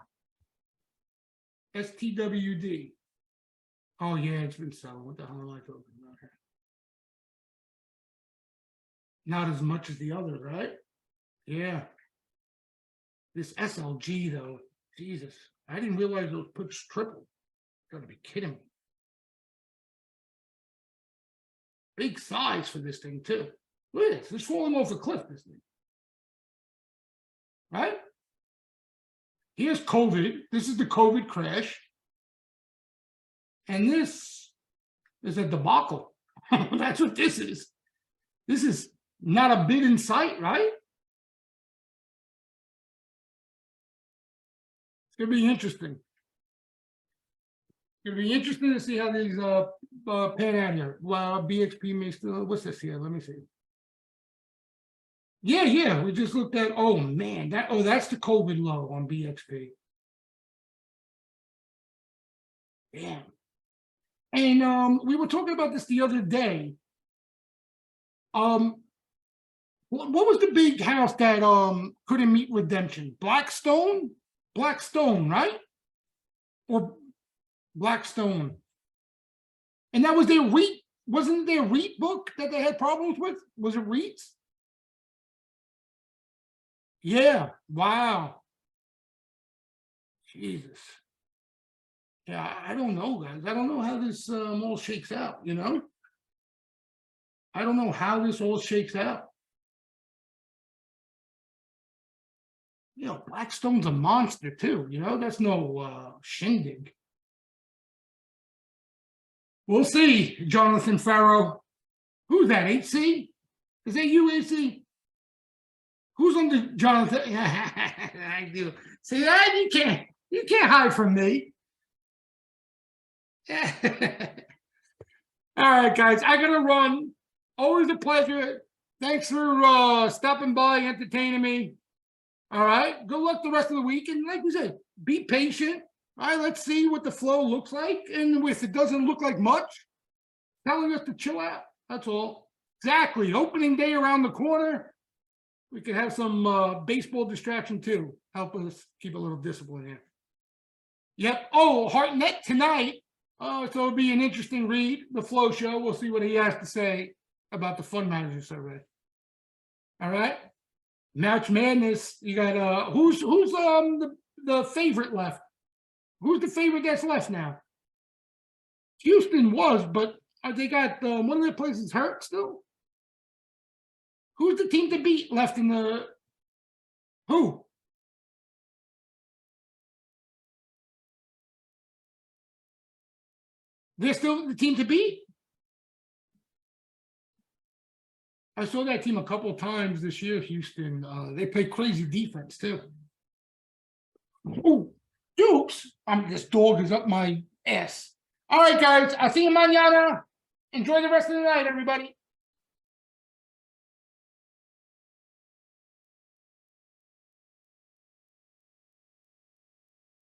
STWD. Oh yeah, it's been selling. What the hell am I talking about here? Not as much as the others, right? Yeah. This SLG though, Jesus, I didn't realize those puts tripled. Gotta be kidding me. Big size for this thing too. Look at this. It's falling off a cliff, this thing. Right? Here's COVID. This is the COVID crash. And this is a debacle. That's what this is. This is not a bid in sight, right? It's going to be interesting. It's going to be interesting to see how these pan out here. Well, BXP may still, what's this here? Let me see. Yeah, we just looked at, oh man, that's the COVID low on BXP. Damn. And we were talking about this the other day. What was the big house that couldn't meet redemption? Blackstone, right? Or Blackstone. And that was their REIT. Wasn't their REIT book that they had problems with? Was it REITs? Yeah. Wow. Jesus. Yeah, I don't know, guys. I don't know how this all shakes out, you know? I don't know how this all shakes out. You know, Blackstone's a monster too, you know? That's no shindig. We'll see, Jonathan Farrow. Who's that, HC? Is that you, HC? Who's under Jonathan? I do. See that? You can't hide from me. All right, guys, I gotta run. Always a pleasure. Thanks for stopping by, entertaining me. All right, good luck the rest of the week. And like we said, be patient. All right, let's see what the flow looks like. And if it doesn't look like much, telling us to chill out. That's all. Exactly. Opening day around the corner. We could have some baseball distraction too. Help us keep a little discipline here. Yep. Oh, Hartnett tonight. So it'll be an interesting read, the Flow Show. We'll see what he has to say about the fund manager survey. All right. March Madness. You got who's the favorite left? Who's the favorite that's left now? Houston was, but they got one of their places hurt still. Who's the team to beat left in the who? They're still the team to beat? I saw that team a couple of times this year, Houston. They play crazy defense, too. Oh, Dukes. This dog is up my ass. All right, guys. I'll see you mañana. Enjoy the rest of the night, everybody.